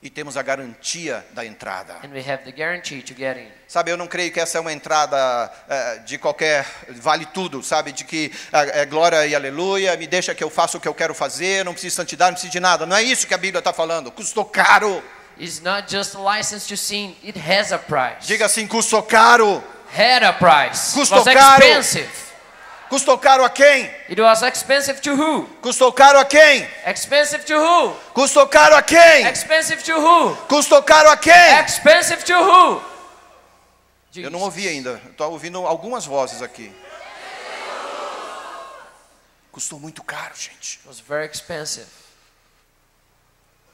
E temos a garantia da entrada. And we have the guarantee to get in. Sabe, eu não creio que essa é uma entrada de qualquer, vale tudo, sabe? De que é glória e aleluia, me deixa que eu faça o que eu quero fazer, não preciso de santidade, não preciso de nada. Não é isso que a Bíblia está falando. Custou caro. It's not just a license to sin, it has a price. Diga assim, custou caro. Had a price. Custou Was caro. expensive. Custou caro a quem? It was expensive to who? Custou caro a quem? Expensive to who? Custou caro a quem? Expensive to who? Custou caro a quem? Expensive to who? Eu não ouvi ainda. Estou ouvindo algumas vozes aqui. Custou muito caro, gente. It was very expensive.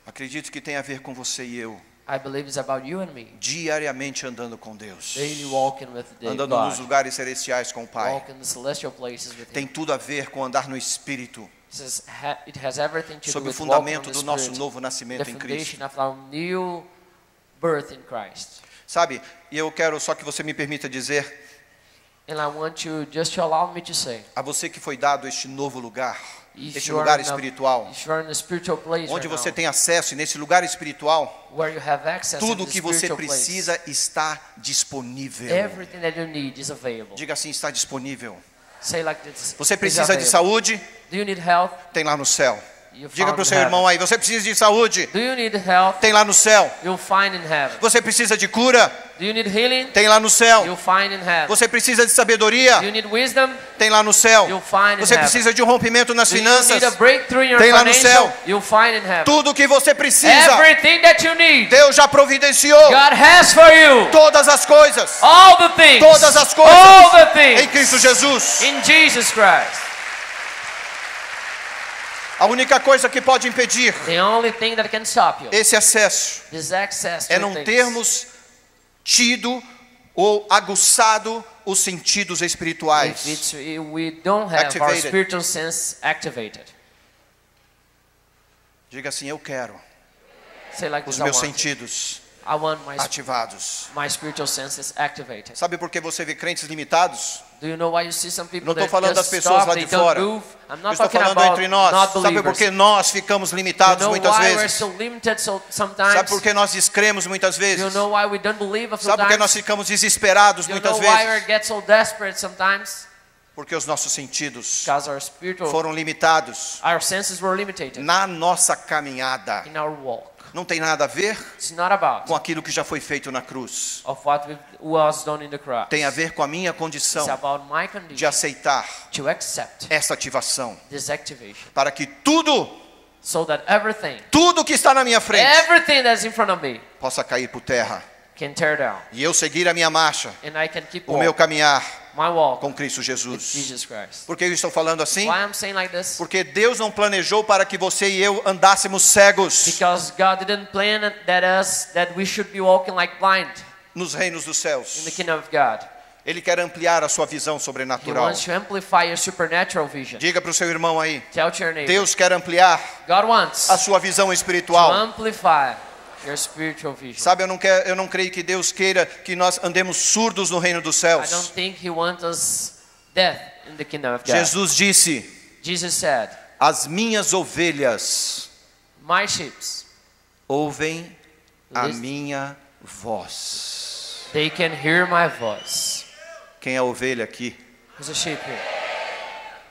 Acredito que tem a ver com você e eu. I believe it's about you and me. Diariamente andando com Deus. Daily walking with the Andando nos God. lugares celestiais com o Pai. Walking in the celestial places with Tem Him. tudo a ver com andar no Espírito. It has everything to do Sob o with walking fundamento on the do nosso Spirit. novo The nascimento em Cristo. foundation of our new birth in Christ. Sabe, e eu quero só que você me permita dizer And I want you just to allow me to say, a você que foi dado este novo lugar, if este you are lugar in a- espiritual, if you are in a spiritual place onde right você now, tem acesso, e nesse lugar espiritual, where you have access tudo to o the que você spiritual place, precisa está disponível. everything that you need is available. Diga assim, está disponível. Say like this. Você is precisa de available. saúde? Do you need health? Tem lá no céu. You Diga found para o in seu heaven. irmão aí, você precisa de saúde? Do you need health? Tem lá no céu. You'll find in heaven. Você precisa de cura? Do you need healing? Tem lá no céu. You'll find in heaven. Você precisa de sabedoria? Do you need wisdom? Tem lá no céu. You'll find in Você heaven. precisa de um rompimento nas Do you need a finanças? breakthrough in your Tem lá no financial? céu. You'll find in heaven. Tudo o que você precisa, Everything that you need, Deus já providenciou. God has for you. Todas as coisas. All the things. Todas as coisas. All the Em things. Cristo Jesus. In Jesus Christ. A única coisa que pode impedir The only thing that can stop you esse acesso is access to é não things. termos tido ou aguçado os sentidos If espirituais. we don't have our Activated. spiritual sense activated. Diga assim, eu quero Say like os this, meus I want it. sentidos I want ativados. my spiritual senses activated. Sabe por que você vê crentes limitados? Do you know why you see some people Não estou that falando das just pessoas stop, lá they de don't fora. move? I'm Eu not estou talking falando about entre nós. not Sabe por believers. que nós ficamos You limitados know muitas why we're vezes? so limited sometimes? Sabe por que nós descremos muitas You vezes? know why we don't believe Sabe por que nós sometimes? ficamos desesperados You muitas know why we vezes? get so desperate sometimes? Porque os nossos sentidos Because our spiritual, foram limitados our senses were limited na nossa caminhada. in our walk. não tem nada a ver It's not about com aquilo que já foi feito na cruz. of what was done in the cross. Tem a ver com a minha It's condição about my de condition aceitar to accept essa ativação, this activation, para que tudo so that everything que está na minha frente that's in front of me possa cair por terra. can tear down, E eu seguir a minha marcha, and I can keep o meu walking caminhar my walk com Cristo with Jesus. Jesus Christ. Por que eu estou falando assim? Why I'm saying like this? Porque Deus não planejou para que você e eu andássemos cegos Because God didn't plan that we should be walking like blind nos reinos dos céus. in the kingdom of God. Ele quer ampliar a sua visão He sobrenatural. wants to amplify your supernatural vision. Diga para o seu irmão aí, Tell to your neighbor. Deus quer ampliar God wants a sua visão to espiritual. amplify your spiritual vision. Sabe, eu não creio que Deus queira que nós andemos surdos no reino dos I don't céus. think He wants us deaf in the kingdom of God. Jesus disse, Jesus said, as minhas ovelhas my sheep, ouvem a Listen. minha voz. they can hear my voice. Quem é a ovelha aqui? Who's a sheep here?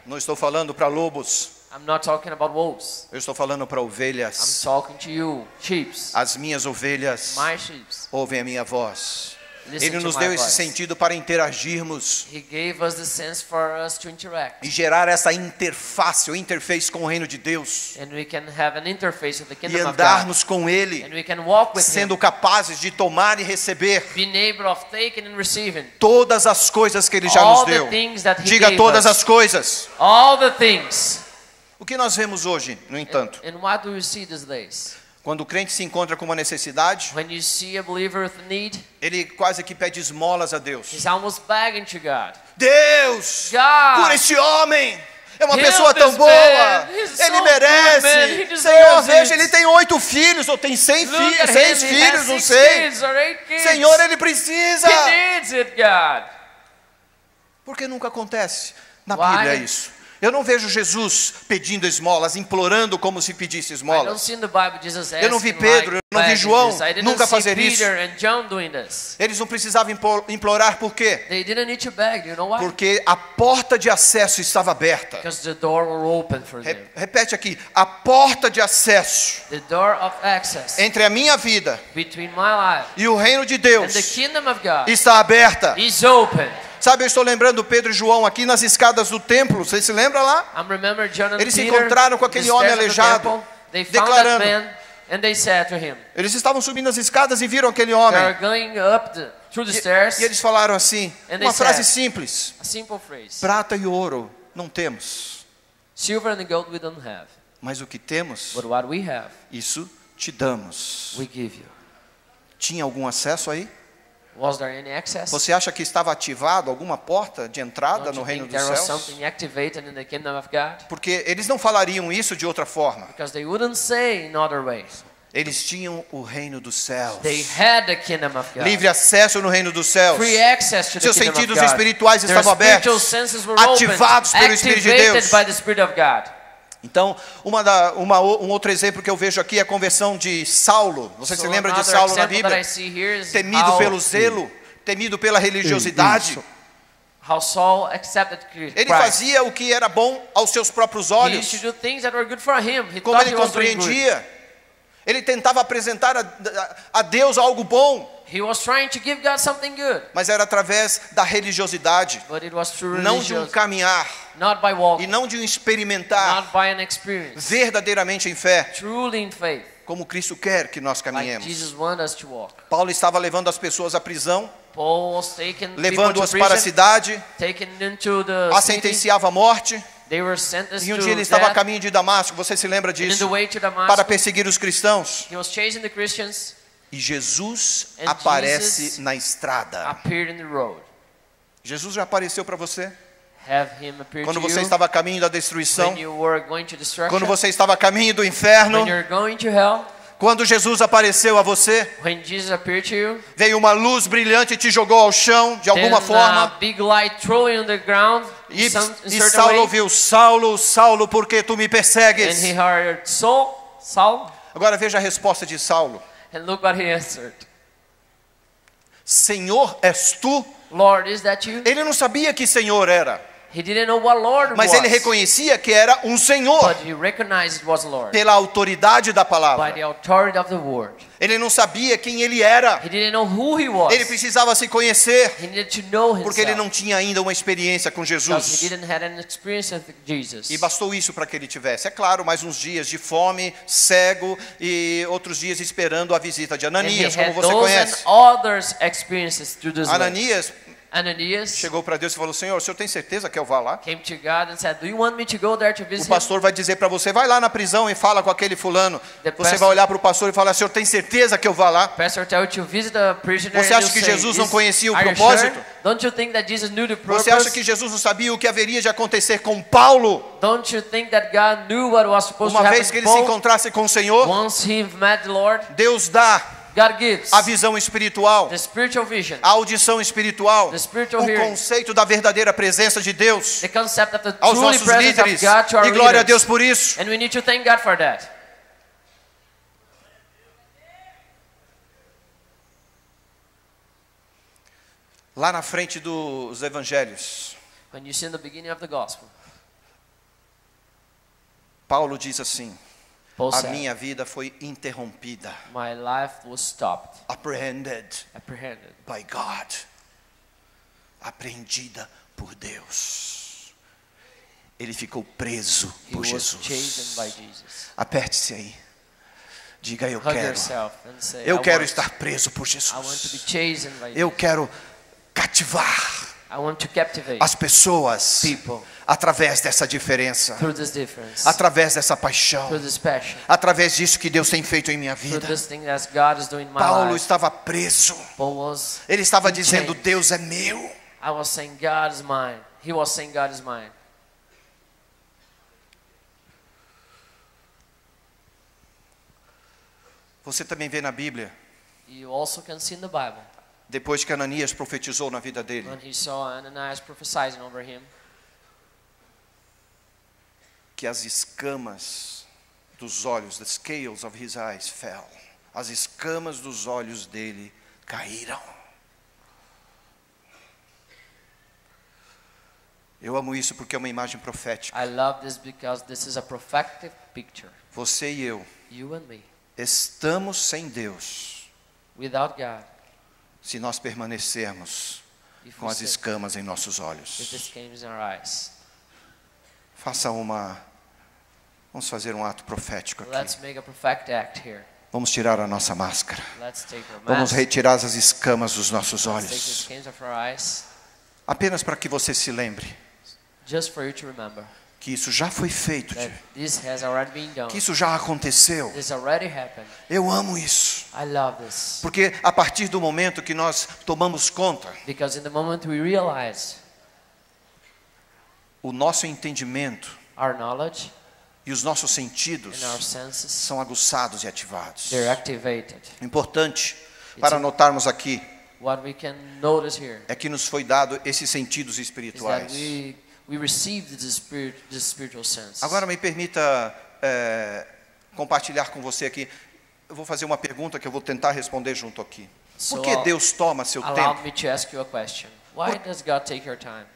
Não estou falando para lobos, I'm not talking about wolves. eu estou falando para I'm ovelhas. talking to you, sheep. As minhas ovelhas My sheep. ouvem a minha voz. Listen Ele to nos my deu esse voice. sentido para interagirmos He gave us the sense for us to interact. e gerar essa interface ou interface com o reino de Deus And we can have an interface with the e kingdom of God. andarmos com Ele, And we can walk with sendo Him. capazes de tomar e receber Being able of taking and receiving. todas as coisas que Ele já All nos the deu. things that He Diga gave todas us. as coisas. All the things. O que nós vemos hoje, no entanto, And what do you see these days? quando o crente se encontra com uma necessidade, When you see a believer with need, ele quase que pede esmolas a Deus. he's almost begging to God. Deus, God, cura esse homem. É uma help pessoa tão this boa. man. He's Ele so merece. good, man. He deserves Senhor, veja, it. ele tem 8 filhos ou tem 100 Look at filhos, him, 6 he filhos, has não 6 sei. kids or 8 kids. Senhor, ele precisa. He needs it, God. Por que nunca acontece? Na Why? Bíblia é isso. Eu não vejo Jesus pedindo esmolas, implorando como se pedisse I don't esmolas. see in the Bible Jesus Eu não vi asking Pedro, like eu não vi begging João this. I didn't nunca see fazer Peter isso. and John doing this. Eles não precisavam implorar, por quê? They didn't need to beg. You know why? Porque a porta de acesso estava aberta. Because the door were open for them. Repete aqui, a porta de acesso The door of access entre a minha vida between my life e o reino de and the Deus kingdom of God está aberta. is open. Sabe, eu estou lembrando Pedro e João aqui nas escadas do templo. Você se lembra lá? I remember John and Eles se Peter, encontraram com aquele the homem stairs of the aleijado, temple. They found declarando. that man and they said to him, Eles estavam subindo as escadas e viram aquele they are homem. going up through the stairs. E eles falaram assim, And they uma frase said- simples: A simple phrase. prata e ouro não temos, Silver and gold we don't have, mas o que temos, but what we have, isso te damos. we give you. Tinha algum acesso aí? Was there any access? Você acha que estava ativado alguma porta de entrada Don't no you reino think dos there was céus? something activated in the kingdom of God? Porque eles não falariam isso de outra forma. Because they wouldn't say in other ways. Eles tinham o reino dos céus. They had the kingdom of God. Livre acesso no reino dos céus. Free access to the Seus kingdom of sentidos God. espirituais Their estavam spiritual abertos, senses were ativados open, pelo Espírito de activated Deus. by the Spirit of God. Então, um outro exemplo que eu vejo aqui é a conversão de Saulo. Você se lembra de another Saulo na example that I Bíblia? see here is Temido how- pelo zelo, temido pela religiosidade. How Saul accepted Christ. Ele fazia o que era bom aos seus próprios He used olhos. to do things that were good for him. He Como thought ele he was doing good. compreendia. Ele tentava apresentar a Deus algo bom, He was trying to give God something good, mas era através da religiosidade, but it was through não de um religion, caminhar not by e walking, não de um experimentar not by an experience, verdadeiramente em fé, truly in faith, como Cristo quer que nós like caminhemos. Jesus wants us to walk. Paulo estava levando as pessoas à prisão, Paul was taking people to levando-as para a prison, cidade, taken into the a city. sentenciava à morte. They were sentenced E um to dia ele estava a death. caminho de Damasco, você se lembra And in the disso? way to Damascus, Para perseguir os cristãos. he was chasing the Christians, E Jesus And aparece Jesus na estrada. appeared in the road. Jesus já apareceu para você? Have him appear Quando to você you estava a caminho da destruição? when you were going to destruction, Quando você estava a caminho do inferno? when you're going to hell, Quando Jesus apareceu a você? when Jesus appeared to you, Veio uma luz brilhante e te jogou ao chão, de alguma then forma? a big light throw you on the ground E, in e certain Saulo way, ouviu: Saulo, Saulo, por que tu me and persegues? he heard, Saul, Agora veja a resposta de Saulo: and look what he answered. Senhor, és tu? Lord, is that you? Ele não sabia que Senhor era. He didn't know what Lord Mas was. ele reconhecia que era um Senhor But he recognized it was Lord. pela autoridade da By palavra. the authority of the word. Ele não sabia quem ele era. He didn't know who he was. Ele precisava se conhecer, He needed to know himself. porque ele não tinha ainda uma experiência com Because Jesus. he didn't have an experience with Jesus. E bastou isso para que ele tivesse. É claro, mais uns dias de fome, cego e outros dias esperando a visita de And he Ananias, como had você those conhece. and others experiences through this way. Ananias chegou para Deus e falou: Senhor, o senhor tem certeza que eu vá lá? Came to God and said, "Do you want me to go there to O visit him?" pastor vai dizer para você: vai lá na prisão e fala com aquele fulano. The Você pastor- vai olhar para o pastor e falar: senhor, tem certeza que eu vá lá? Pastor tell you to visit a prisoner. Você and acha you que say, Jesus não conhecia o "Are you propósito? sure? Don't you think that Jesus knew the purpose? Você acha que Jesus não sabia o que haveria de acontecer com Paulo Don't you think that God knew what was supposed to uma happen vez que ele to se Paul? encontrasse com o Senhor? Once he met the Lord, Deus dá God gives a visão espiritual, the spiritual vision, a audição espiritual, The spiritual o hearing. conceito da verdadeira presença de Deus the concept of the aos truly nossos presence líderes. of God to our E glória a leaders. Deus por isso. And we need to thank God for that. Lá na frente dos evangelhos, When you see in the beginning of the gospel, Paulo diz assim: Paul a said, minha vida foi interrompida, "My life was stopped, apprehended apprehended by God, apreendida por Deus. Ele ficou preso He por was chastened Jesus. by Jesus." Aperte-se aí. Diga: eu Hug quero. yourself and say, Eu I quero want- estar preso por I want to be Jesus. chastened by Eu Jesus. quero cativar I want to captivate as pessoas people através dessa diferença, through this difference, através dessa paixão, through this passion, através disso que Deus tem feito em minha through vida. this thing that God is doing in my Paulo life. estava preso. Paul was, Ele estava in dizendo: chains. Deus é meu. I was saying God is mine. He was saying God is mine. Você também vê na Bíblia, You also can see in the Bible, depois que Ananias profetizou na vida dele, when he saw Ananias prophesying over him, que as escamas dos olhos, the scales of his eyes fell. As escamas dos olhos dele caíram. Eu amo isso porque é uma imagem profética. I love this because this is a prophetic picture. Você e eu You and me, estamos sem Deus without God, se nós permanecermos if com we as sit escamas em nossos with the olhos. scales in our eyes. Vamos fazer um ato profético Let's aqui. make a prophetic act here. Vamos tirar a nossa máscara. Let's take our Vamos mask. retirar as escamas dos nossos Let's take the olhos. scales of our eyes, Apenas para que você se lembre just for you to remember que isso já foi feito, that this has already been done. que isso já aconteceu. This already happened. Eu amo isso. I love this. Porque a partir do momento que nós tomamos conta, Because in the moment we realize o nosso entendimento our knowledge e os nossos sentidos and our senses, são aguçados e ativados. they're activated. Importante para notarmos aqui What we can notice here é que nos foi dado esses sentidos is that espirituais. we received this spiritual sense. Agora me permita compartilhar com você aqui. Eu vou fazer uma pergunta que eu vou tentar responder junto aqui. So Por que Deus toma seu allow tempo? me to ask you a question. Why does God take your time?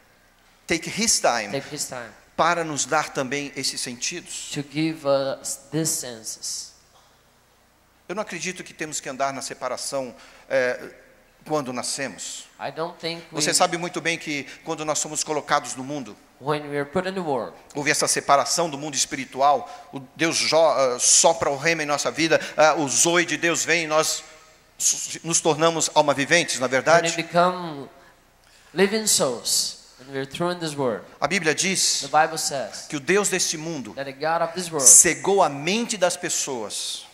Take His time Take His time para nos dar também esses sentidos. to give us these senses. Eu não acredito que temos que andar na separação quando nascemos. I don't think Você sabe muito bem que quando nós somos colocados no mundo, when we are put in the world, houve essa separação do mundo espiritual. O Deus sopra o rema em nossa vida, o zoe de Deus vem e nós nos tornamos alma viventes, na when we verdade. become living souls, and we are through in this world, A Bíblia the diz Bible says que o Deus deste mundo that the God of this world cegou a mente das pessoas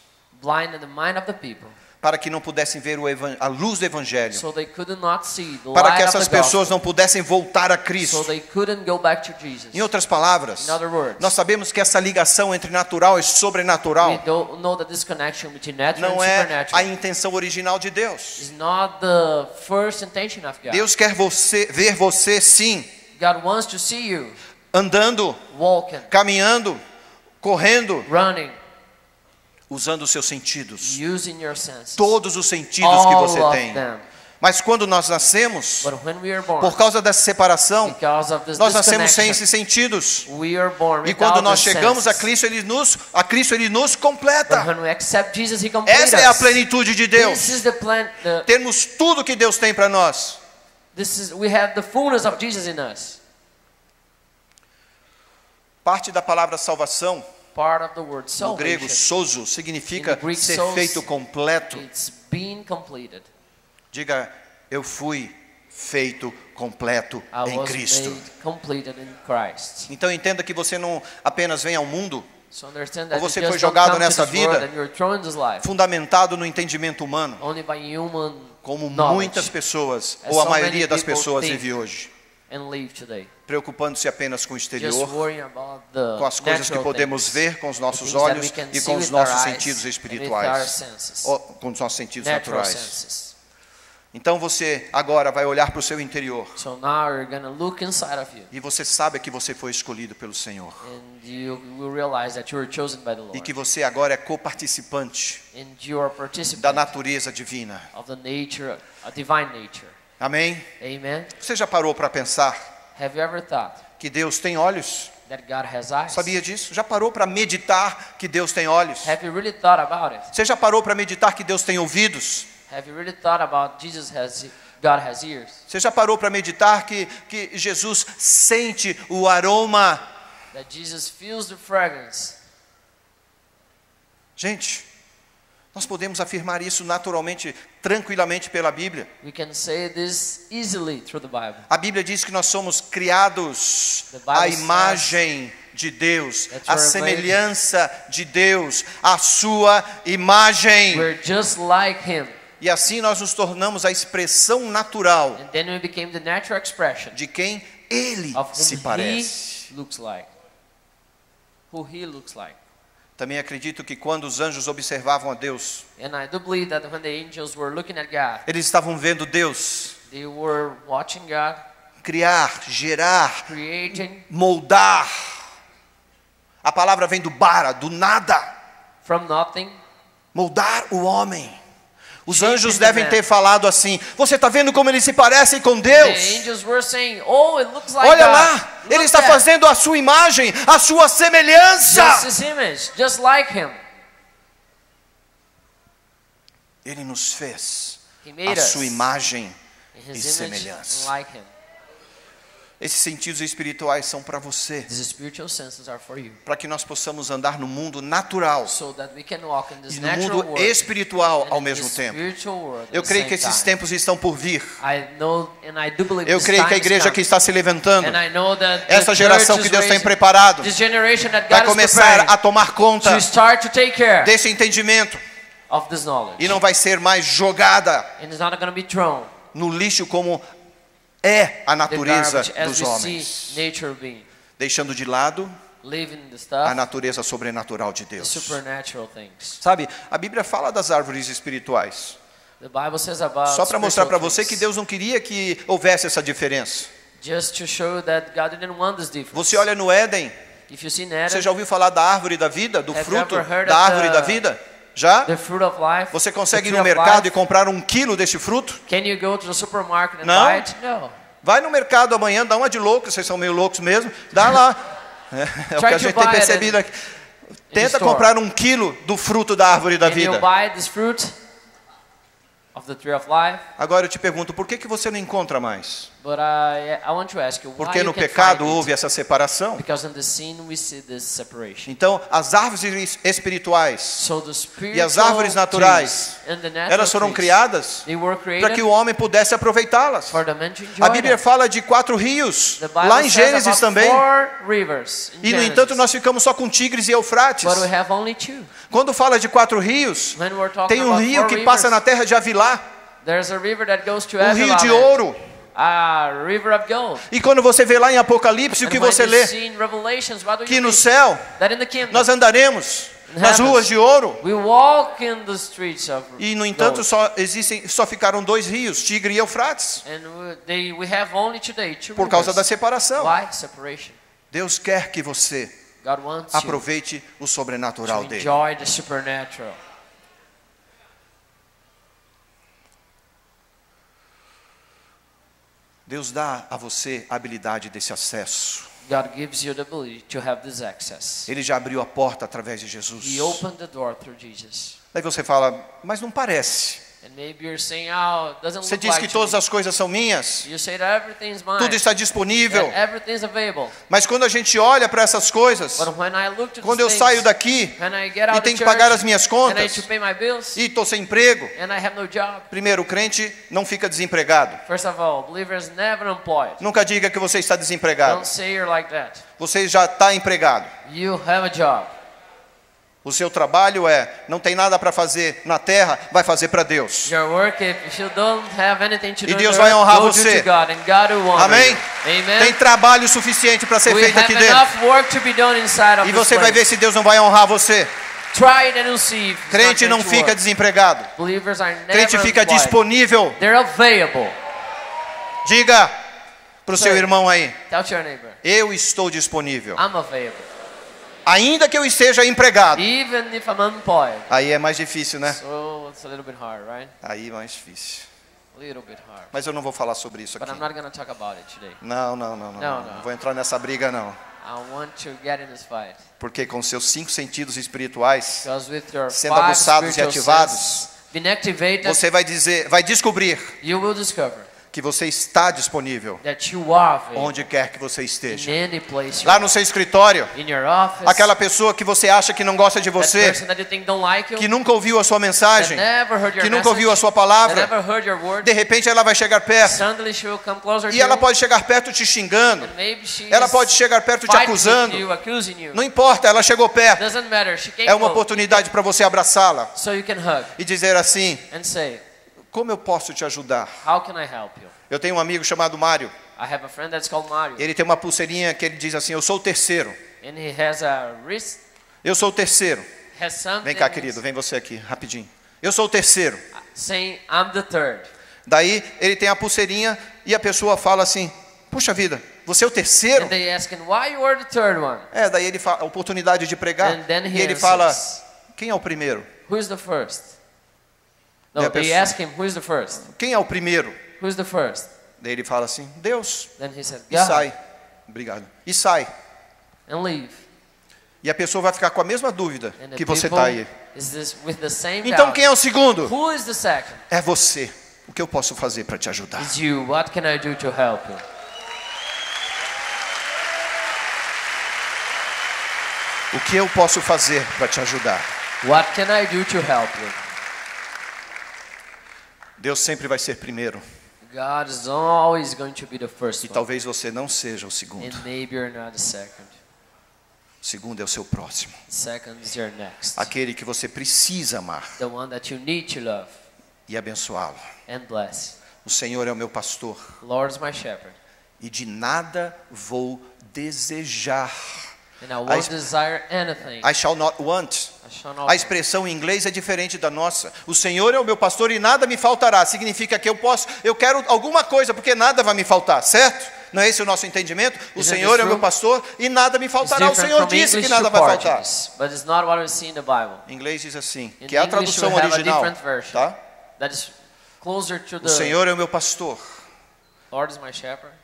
blinded the mind of the people, para que não pudessem ver a luz do Evangelho, so they could not see the para que light of essas the gospel, pessoas não pudessem voltar a so Cristo. they couldn't go back to Jesus. Em outras palavras, In other words, nós sabemos que essa ligação entre natural e sobrenatural we don't know that this connection between natural não and é a supernatural intenção original de Deus. is not the first intention of God. Deus quer ver você sim, God wants to see you andando, walking, caminhando, correndo, running, usando os seus sentidos. using your senses. Todos os sentidos que All você of tem. them. Mas quando nós nascemos, But when we are born, por causa dessa separação, because of this nós nascemos sem disconnection, esses sentidos. we are born E quando without nós the chegamos a senses. Cristo, Ele nos But completa. when we accept Jesus, He completes Essa é a us. plenitude de This Deus. is the plan. Termos tudo que Deus tem para nós. We have the fullness of Jesus in us. Parte da palavra salvação, Part of the word no grego, salvation. sozo, significa In the Greek, ser sozo, feito completo. It's been completed. Diga, eu fui feito completo I em was Cristo. made completed in Christ. Então entenda que você não apenas vem ao mundo So understand that Ou você you foi just don't jogado come to nessa this world vida and you're thrown in this life fundamentado no entendimento humano, only by human como knowledge muitas pessoas, As ou a so maioria many das people pessoas think. vive hoje, and live today. preocupando-se apenas com o Just exterior, worrying about the com as coisas que natural podemos things, ver com os the nossos things that we olhos can e see com os with our nossos eyes sentidos and with our espirituais, senses, ou com os nossos sentidos natural naturais. senses. Então você agora vai olhar para o seu interior So now you're going to look inside of you e você sabe que você foi escolhido pelo Senhor and you will realize that you were chosen by the e Lord que você agora é coparticipante and you are a da participant natureza divina. of the nature, a divine nature. Amém? Amen. Você já parou para pensar Have you ever thought que Deus tem olhos? that God has eyes? Sabia disso? Já parou para meditar que Deus tem olhos? Have you really thought about it? Você já parou para meditar que Deus tem ouvidos? Have you really thought about God has ears? Você já parou para meditar que Jesus sente o aroma? That Jesus feels the fragrance? Gente, nós podemos afirmar isso naturalmente, tranquilamente pela Bíblia. We can say this easily through the Bible. A Bíblia diz que nós somos criados The Bible à says imagem de Deus, that à we're semelhança de Deus, à sua imagem. We're just like Him. E assim nós nos tornamos a expressão natural And then we became the natural expression de quem Ele of se whom parece. He looks like. Who He looks like. Também acredito que quando os anjos observavam a Deus, And I do believe that when the angels were looking at God, eles estavam vendo Deus they were watching God criar, gerar, creating moldar. A palavra vem do bara, do nada. from nothing. Moldar o homem. Os Shaping anjos the devem man. ter falado assim: você está vendo como eles se parecem com The Deus? angels were saying, "Oh, it looks like Olha God. lá, Look ele está at fazendo a sua imagem, a sua semelhança. just His image, just like Him. Ele nos fez He a made us sua imagem in e His image semelhança. and like Him." Esses sentidos espirituais são para você, These spiritual senses are for you, para que nós possamos andar no mundo natural so that we can walk in this e no natural mundo world espiritual and ao in mesmo this tempo. spiritual world at Eu the creio same que esses time. tempos estão por vir. I know and I do believe Eu this creio que a time is igreja que coming. está se levantando, And I know that the essa geração church que is Deus tem raising, preparado, this generation that vai God is começar preparing a tomar conta to start to take care desse entendimento of this knowledge. e não vai ser mais jogada And it's not going to be thrown no lixo como é a the natureza garbage as dos we homens, see nature being, deixando de lado living the a stuff, natureza sobrenatural de the Deus. supernatural things. Sabe, a Bíblia fala das árvores espirituais, The Bible says about só para mostrar para spiritual você que trees. Deus não queria que houvesse essa diferença. Just to show that God didn't want this difference. Você olha no Éden, If you see in Adam, você já ouviu falar da árvore da vida, do Have you fruto ever heard da of árvore the- da vida? Já? the fruit of life, Você consegue ir the no tree of mercado e life, comprar 1 quilo deste fruto? can you go to the supermarket and Não. buy it? No. Vai no mercado amanhã, dá uma de louco, vocês são meio loucos mesmo, dá lá. É o que Try a to gente tem buy it percebido in- aqui. Tenta store. comprar 1 quilo do fruto da árvore da And you vida. buy this fruit of the tree of life. Agora eu te pergunto, por que você não encontra mais? But I want to ask you, why Porque you no can pecado find it? houve essa separação. Because in the sin we see this separation. Então, as árvores espirituais So the e as spiritual árvores naturais, trees and the natural elas foram trees, criadas they were para created que o homem pudesse aproveitá-las. for the man to enjoy A Bíblia them. fala de 4 rios, The Bible lá em says Gênesis about também. 4 rivers in E, no Genesis, entanto, nós ficamos só com Tigres e Eufrates. but we have only 2. Quando fala de 4 rios, When we're talking tem um about rio 4 que passa rivers, na terra de Avilá, there's a river that goes to o rio Havilah de land. ouro. A river of gold. E quando você vê lá em Apocalipse, o que And when você you lê? see in Revelations, what do Que you no read? céu That in the kingdom nós andaremos nas heavens, ruas de ouro. we walk in the streets of E, no entanto, gold. só ficaram 2 rios, Tigre e Eufrates, And we have only today 2 por causa da rivers. separação. Why? Separation. Deus quer que você God wants you aproveite o sobrenatural to dele. enjoy the supernatural. Deus dá a você a habilidade desse acesso. God gives you the ability to have this access. Ele já abriu a porta através de Jesus. He opened the door through Jesus. Daí você fala, mas não parece. And maybe you're saying, oh, it doesn't Você look diz like que to todas me. as coisas são minhas. You say that everything's mine. Tudo está disponível. That everything's available. Mas quando a gente olha para essas coisas, But when I look to quando these eu saio things, daqui when I get out e of tenho que church, pagar as minhas and I contas need to pay my bills, e estou sem emprego, and I have no job. primeiro, o crente não fica desempregado. First of all, believers never employed. Nunca diga que você está desempregado. Don't say you're like that. Você já está empregado. You have a job. O seu trabalho não tem nada para fazer na terra, vai fazer para Deus. Your work, if you don't have anything to do, E Deus on vai earth, honrar go você. to God, and God will honor Amém? you. Amen. Tem trabalho suficiente para ser We feito have aqui dentro. enough work to be done inside of E this você vai ver place. se Deus não vai honrar você. Try it and you'll see. If it's Crente not não going to fica work. desempregado. Believers are never Crente fica employed. disponível. They're available. Diga para o seu Say. irmão aí, Tell your neighbor, eu estou disponível. I'm available. Ainda que eu esteja empregado. Even if I'm unemployed. Aí é mais difícil, né? So it's a little bit hard, right? Aí é mais difícil. A little bit hard. Mas eu não vou falar sobre isso But aqui. I'm not going to talk about it today. Não. Não. Não vou entrar nessa briga não. I want to get in this fight. Porque com seus 5 sentidos espirituais Because with your sendo 5 aguçados e spiritual ativados, senses being activated, você vai descobrir you will discover que você está disponível that you are available onde quer que você esteja. in any place you Lá are. no seu escritório, In your office, aquela pessoa que você acha que não gosta de that você, person that you think don't like you, que nunca ouviu a sua mensagem, that never heard your que nunca message, ouviu a sua that palavra, never heard your word, de repente ela vai chegar perto suddenly she will come closer to e ela you, pode chegar perto te xingando, and maybe she ela is pode chegar perto te fighting with acusando. you, accusing you. Não importa, ela chegou perto. Doesn't matter. She came É uma close. oportunidade para você abraçá-la So you can hug e dizer assim: and say, como eu posso te ajudar? how can I help you? Eu tenho um amigo chamado Mário. I have a friend that's called Mario, Ele tem uma pulseirinha que ele diz assim: eu sou o terceiro. and he has a wrist, Eu sou o terceiro. has something Vem cá, querido, vem você aqui, rapidinho. Eu sou o terceiro. saying, I'm the third. Daí ele tem a pulseirinha e a pessoa fala assim: puxa vida, você é o terceiro? And they ask him, why you are the third one? Daí ele fala a oportunidade de pregar. And then he E ele answers, fala: quem é o primeiro? who is the first? No, Yeah, they person. ask him, who is the first? Quem é o primeiro? Who is the first? Daí ele fala assim: Deus. Then he said, E God, sai. Obrigado. E sai. and leave. E a pessoa vai ficar com a mesma dúvida And the que você people está aí. is this with the same Então doubt. quem é o segundo? Who is the second? É você. O que eu posso fazer para te ajudar? It's you. What can I do to help you? O que eu posso fazer para te ajudar? What can I do to help you? Deus sempre vai ser primeiro. God is always going to be the first E one. talvez você não seja o segundo. And maybe you're not the second. O segundo é o seu próximo. Second is your next. Aquele que você precisa amar The one that you need to love e abençoá-lo. and bless. O Senhor é o meu pastor Lord is my shepherd. e de nada vou desejar. And I won't desire anything. I shall not want. I shall not A expressão em inglês é diferente da nossa. O Senhor é o meu pastor e nada me faltará. Significa que eu quero alguma coisa, porque nada vai me faltar, certo? Não é esse o nosso entendimento? O Isn't Senhor this é o meu true? pastor e nada me It's faltará. O different Senhor from disse que English nada to vai faltar. Portuguese, but it's not what we see in the Bible. Em inglês diz assim, In que é a English tradução we have a original, different version. tá? That is closer to O the Senhor é o meu pastor Lord is my shepherd,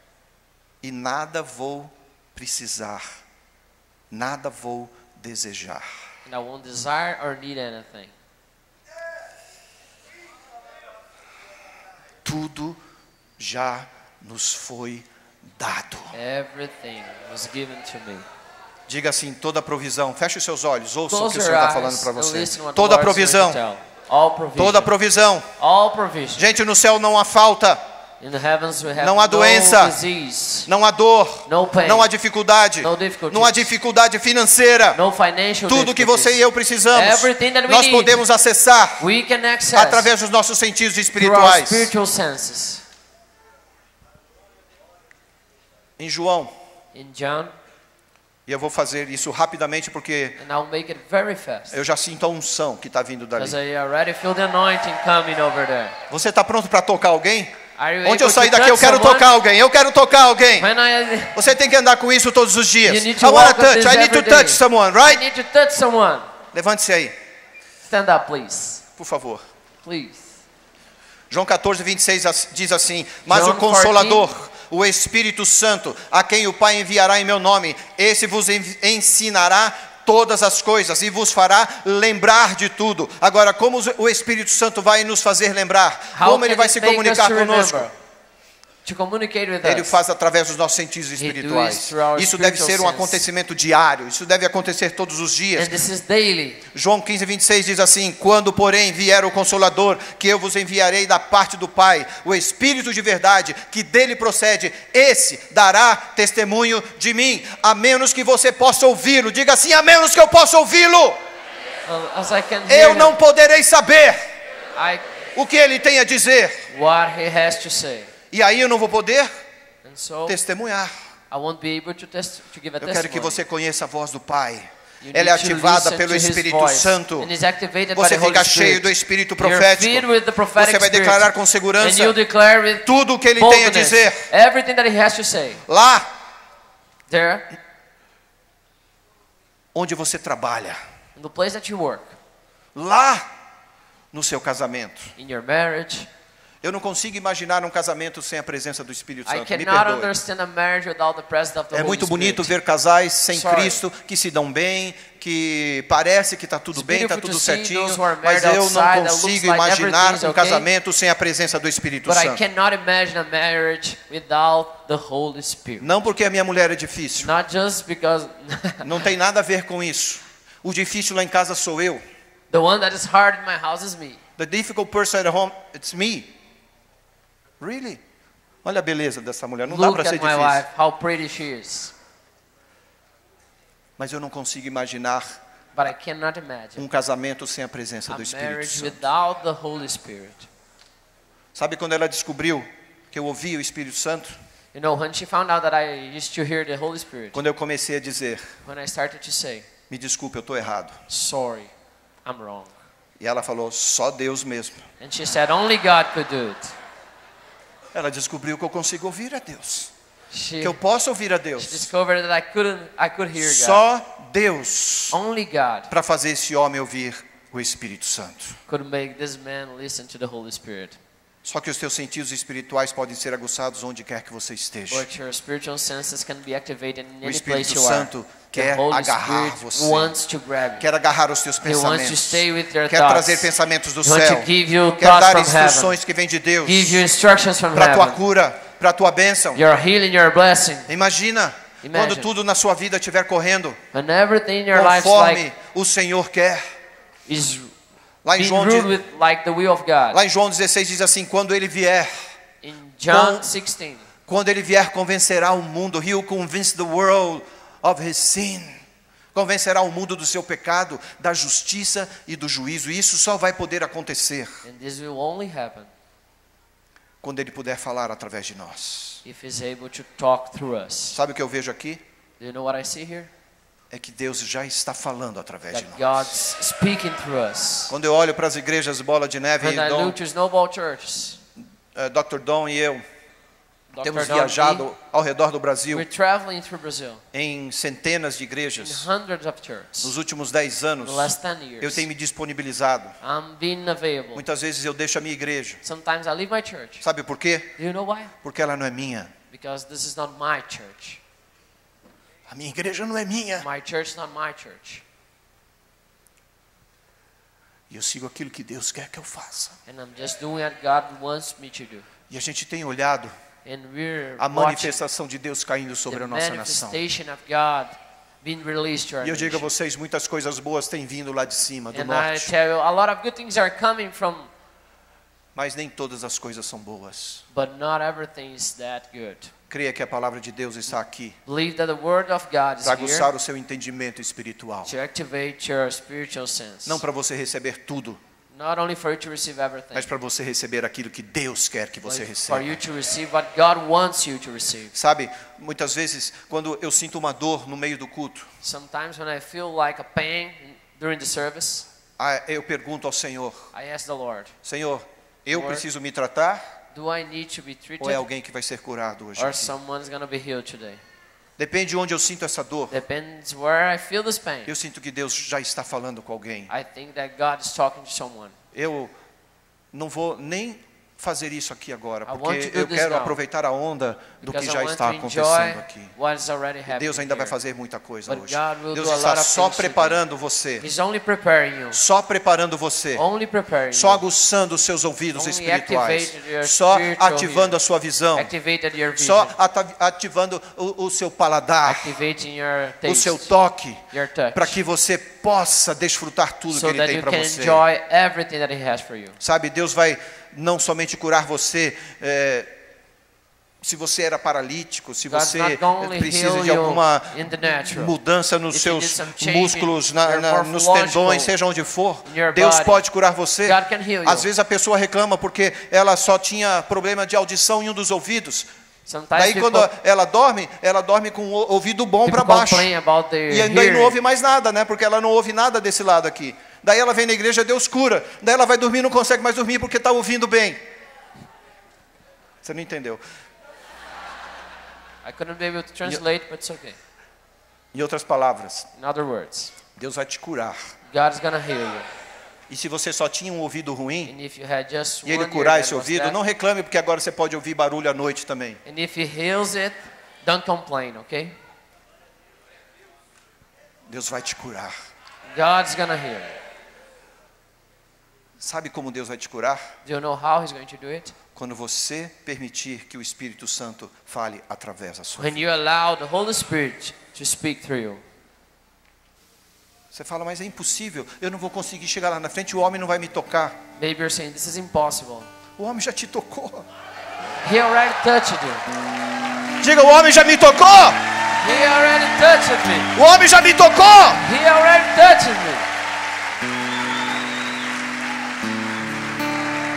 e nada vou precisar, nada vou desejar. and I won't desire or need anything. Tudo já nos foi dado. Everything was given to me. Diga assim, toda provisão. Feche os seus olhos, ouça o Close que o your Senhor está falando eyes para and você. listen what the Toda Lord is going to provisão, tell. All provision. toda provisão. All provision. Gente, no céu não há falta, In the heavens we have não há no doença, disease, não há dor, no pain, não há dificuldade, no difficulties, não há dificuldade financeira. no financial Tudo que você e difficulties. eu precisamos, Everything that we nós need, podemos acessar we can access através dos nossos sentidos through our espirituais. spiritual senses. Em João, In John, e eu vou fazer isso rapidamente porque and I'll make it very fast, eu já sinto a unção que está vindo dali. because I already feel the anointing coming over there. Você está pronto para tocar alguém? Are you Onde eu able sair to daqui, eu touch quero someone? tocar alguém. Eu quero tocar alguém. When I Você tem que andar com isso todos os dias. You need I to want walk to with touch. this I need to every touch day. someone, I right? need to touch someone. Levante-se aí, Stand up, please. por favor. Please. João 14:26 diz assim: mas John o Consolador, o Espírito Santo, a quem o Pai enviará em meu nome, esse vos ensinará todas as coisas e vos fará lembrar de tudo. Agora, como o Espírito Santo vai nos fazer lembrar? Como ele vai se comunicar conosco? To communicate with Ele us. faz através dos nossos sentidos espirituais. Isso deve ser um acontecimento diário. Isso deve acontecer todos os dias. And this is daily. João 15:26 diz assim: quando porém vier o Consolador, que eu vos enviarei da parte do Pai, o Espírito de verdade, que dele procede, esse dará testemunho de mim, a menos que você possa ouvi-lo. Diga assim: a menos que eu possa ouvi-lo, As I can hear eu não poderei saber I, o que ele tem a dizer. what he has to say. E aí eu não vou poder And so testemunhar. I won't be able to give a Eu quero que testimony. você conheça a voz do Pai. You Ela é need to ativada listen pelo to his Espírito voice. Santo. And is activated by Você the Holy fica Spirit. cheio do Espírito You're profético. filled with the prophetic Você vai spirit. declarar com And segurança you declare with tudo o que ele tem a boldness dizer. everything that he has to say. Lá There, onde você trabalha. in the place that you work, Lá no seu casamento. in your marriage. Eu não consigo imaginar um casamento sem a presença do Espírito I Santo. Me cannot perdoe. understand a marriage without the presence of the É Holy muito bonito Spirit. ver casais sem Sorry. Cristo que se dão bem, que parece que está tudo It's bem, está beautiful tudo to see certinho, those who are mas married eu não outside that consigo looks like imaginar everything's um okay. casamento sem a presença do Espírito But I Santo. cannot imagine a marriage without the Holy Spirit. Não porque a minha mulher é difícil. Not just because Não tem nada a ver com isso. O difícil lá em casa sou eu. the one that is hard in my house is me. The difficult person at home, it's me. Really? Olha a beleza dessa mulher. Não dá Look para ser at my difícil. wife, how pretty she is. Mas eu não consigo imaginar But I cannot imagine um casamento sem a presença a do Espírito marriage Santo. without the Holy Spirit. Sabe quando ela descobriu que eu ouvia o Espírito Santo? You know, when she found out that I used to hear the Holy Spirit, Quando eu comecei a dizer, when I started to say, me desculpe, eu estou errado. sorry, I'm wrong. E ela falou, só Deus mesmo. And she said, only God could do it. Ela descobriu que eu consigo ouvir a Deus. She Que eu posso ouvir a Deus. discovered that I could hear God. Só Deus Only God para fazer esse homem ouvir o Espírito Santo. could make this man listen to the Holy Spirit. Só que os teus sentidos espirituais podem ser aguçados onde quer que você esteja. But your spiritual senses can be activated in O any Espírito place you are. Santo The quer Holy agarrar Spirit você. wants to grab you. Quer agarrar os teus He wants to pensamentos. stay with your Quer thoughts. trazer pensamentos do He wants céu. to give you Quer thoughts dar from instruções heaven. que vêm de Deus. Give you instructions from Para a tua heaven. cura, para a tua bênção. Your healing, your blessing. Imagina quando Imagine. tudo na sua vida estiver correndo When everything in your life conforme o Senhor quer. is Lá em being João, ruled with like the will of God. lá em João 16 diz assim, quando ele vier, In John 16, quando ele vier convencerá o mundo, he will convince the world of his sin. Convencerá o mundo do seu pecado, da justiça e do juízo. E isso só vai poder acontecer and this will only happen quando ele puder falar através de nós. if He's able to talk through us. Sabe o que eu vejo aqui? Do you know what I see here? É que Deus já está falando através de That nós. God's speaking through us. Quando eu olho para as igrejas Bola de Neve, When I look to Snowball Churches, Dr. Dom e eu Dr. temos Don viajado ao redor do Brasil we're traveling through Brazil em centenas de in igrejas. hundreds of churches. Nos últimos 10 anos, The last 10 eu years, tenho me disponibilizado. I'm being available. Muitas vezes eu deixo a minha igreja. Sometimes I leave my church. Sabe por quê? Do you know why? Porque ela não é minha. Because this is not my church. A minha igreja não é minha. My church is not my church. E eu sigo aquilo que Deus quer que eu faça. And I'm just doing what God wants me to do. E a gente tem olhado And we're a watching manifestação de Deus caindo sobre the a nossa nação. manifestation of God being released to our E eu digo a nation. vocês, muitas coisas boas têm vindo lá de cima, do And I norte. tell you, a lot of good things are coming from, Mas nem todas as coisas são boas. but not everything is that good. Creia que a palavra de Deus está aqui Believe that the word of God is para here aguçar o seu entendimento espiritual. to activate your spiritual sense. Não para você receber tudo, Not only for you to receive everything, mas para você receber aquilo que Deus quer que but você for you receba. to receive what God wants you to receive. Sabe, muitas vezes quando eu sinto uma dor no meio do culto, Sometimes when I feel like a pain during the service, eu pergunto ao Senhor, I ask the Lord, Senhor, eu Lord, preciso me tratar do I need to be treated ou é alguém que vai ser curado hoje or aqui? someone's going to be healed today? Depende de onde eu sinto essa dor. Depends where I feel this pain. Eu sinto que Deus já está falando com alguém. I think that God is talking to someone. Eu não vou nem fazer isso aqui agora, I want porque to do eu this quero now, aproveitar a onda do que because I já want está to enjoy acontecendo aqui. what is already E happening Deus ainda vai here. fazer muita coisa But hoje. God will Deus do a está lot of só things today. preparando você, He's only preparing you. só preparando você, Only preparing só you. aguçando os seus ouvidos Only espirituais, activated your só spiritual ativando a sua visão, Activated your vision. só ativando o seu paladar, Activating your o taste. seu toque, Your touch. para que você possa desfrutar tudo que So Ele that tem you para can você. enjoy everything that He has for you. Sabe, Deus vai não somente curar você, se você era paralítico, se God's você not only precisa heal de you alguma in the natural. mudança nos If you need seus some changing músculos, in your nos morphological, tendões, seja onde for, in your Deus body, pode curar você. God can heal you. Às vezes a pessoa reclama porque ela só tinha problema de audição em um dos ouvidos. Sometimes Daí quando ela dorme com o ouvido bom para people baixo. complain about their E ainda aí não hearing. ouve mais nada, né? Porque ela não ouve nada desse lado aqui. Daí ela vem na igreja, Deus cura. Daí ela vai dormir, não consegue mais dormir porque está ouvindo bem. Você não entendeu? I couldn't be able to translate, but it's okay. Em outras palavras, In other words, Deus vai te curar. God's gonna heal you. E se você só tinha um ouvido ruim, And if you had just e Ele one curar ear esse that was ouvido, deaf, não reclame porque agora você pode ouvir barulho à noite também. and if He heals it, don't complain, okay? Deus vai te curar. God's gonna heal you. Sabe como Deus vai te curar? Do you know how He's going to do it? Quando você permitir que o Espírito Santo fale através da sua When vida. you allow the Holy Spirit to speak through you. Você fala, mas é impossível, eu não vou conseguir chegar lá na frente, o homem não vai me tocar. Maybe you're saying, this is impossible. O homem já te tocou. He already touched you. Diga, o homem já me tocou! He already touched me. O homem já me tocou! He already touched me.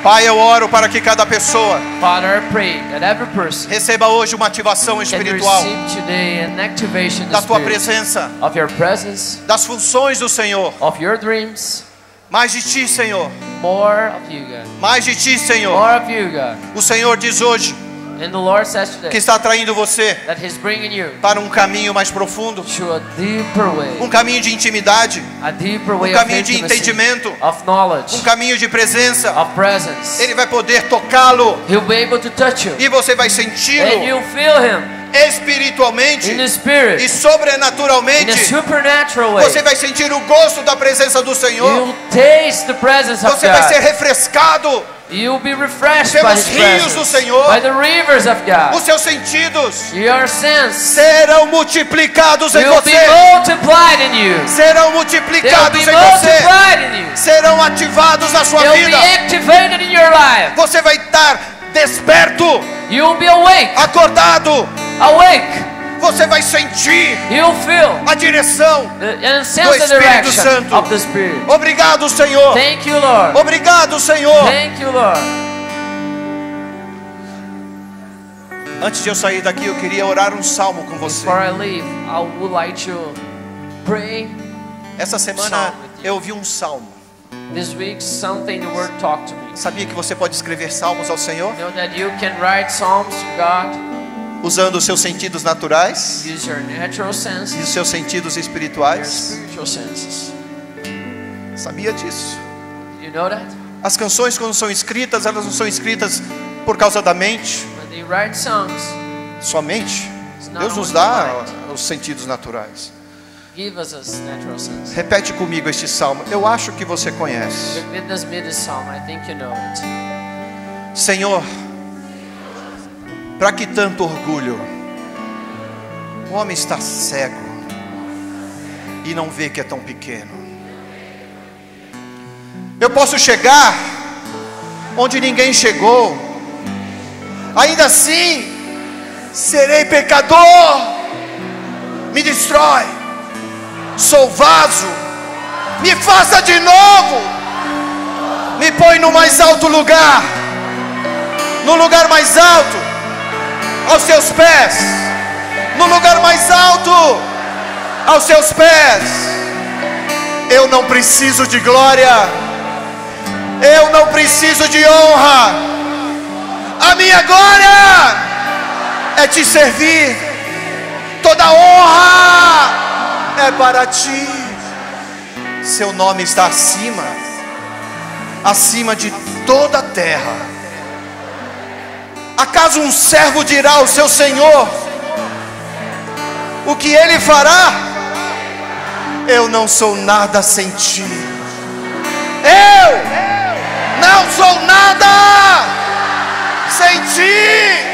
Pai, eu oro para que cada pessoa Father, I pray that every person receba hoje uma ativação can espiritual receive today an activation in the da tua spirit presença, of your presence, das funções do Senhor. of your dreams, Mais de ti, Senhor. more of you, God. Mais de ti, Senhor. More of you, God. O Senhor diz hoje And the Lord says que today está atraindo você that He's bringing you para um caminho mais profundo, to a deeper way, um caminho de intimidade, a deeper way um of caminho de intimacy, entendimento, of knowledge, um caminho de presença. of presence. Ele vai poder tocá-lo He'll be able to touch you, e você vai and senti-lo you'll feel Him espiritualmente in the Spirit, e in sobrenaturalmente. a supernatural way. Você vai sentir o gosto da presença do Senhor. You'll taste the presence of Você vai ser God. refrescado. You'll be refreshed by Pelos His rios do presence, Senhor. by the rivers of Os God. seus sentidos Your sense serão multiplicados em will be você. multiplied in you. Serão They'll multiplicados be em você. multiplied in you. Serão ativados na sua They'll be vida. activated in your life. Você vai estar desperto, You'll be awake, acordado. awake. Você vai sentir You'll feel a direção. and sense do the Espírito direction Santo. of the Spirit. Obrigado, Senhor. Thank you, Lord. Obrigado, Senhor. Thank you, Lord. Antes de eu sair daqui, eu queria orar um salmo com você. Before I leave, I would like to pray. Essa semana eu ouvi um salmo. This week, something the Word talked to me. Sabia que você pode escrever salmos ao Senhor Know that you can write psalms to God, usando os seus sentidos naturais use your natural e sense, os seus sentidos your espirituais? spiritual senses. Sabia disso? Do you know that? As canções, quando são escritas, elas não são escritas por causa da mente When they write songs, somente. it's not Deus only nos dá mind. os sentidos naturais. Give us a natural sense. Repete comigo este salmo. Eu acho que você conhece. Witness me this psalm. I think you know it. Senhor, para que tanto orgulho? O homem está cego e não vê que é tão pequeno. Eu posso chegar onde ninguém chegou, ainda assim serei pecador. Me destrói, sou vaso, me faça de novo, me põe no mais alto lugar, no lugar mais alto, aos seus pés, no lugar mais alto, aos seus pés. Eu não preciso de glória, eu não preciso de honra, a minha glória é te servir, toda honra é para ti. Seu nome está acima de toda a terra Acaso um servo dirá ao seu senhor o que ele fará? Eu não sou nada sem ti. Eu não sou nada sem ti.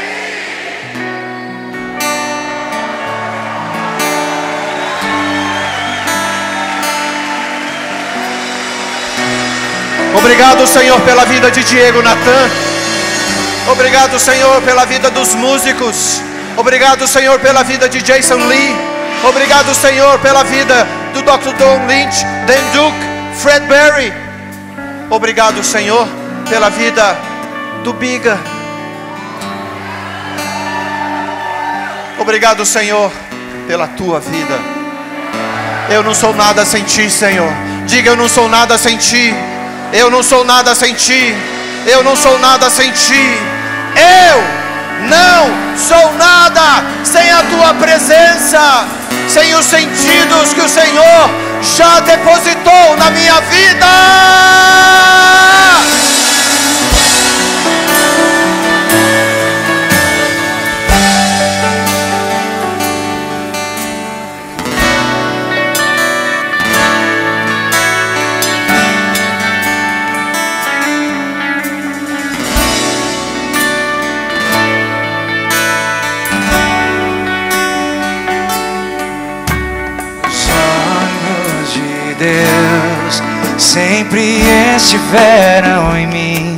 Obrigado, Senhor, pela vida de Diego Natan. Obrigado, Senhor, pela vida dos músicos. Obrigado, Senhor, pela vida de Jason Lee. Obrigado, Senhor, pela vida do Dr. Don Lynch, Dan Duke, Fred Berry. Obrigado, Senhor, pela vida do Biga. Obrigado, Senhor, pela tua vida. Eu não sou nada sem ti, Senhor. Diga: eu não sou nada sem ti. Eu não sou nada sem ti. Eu não sou nada sem ti. Eu não sou nada sem a tua presença, sem os sentidos que o Senhor já depositou na minha vida. Deus sempre estiveram em mim.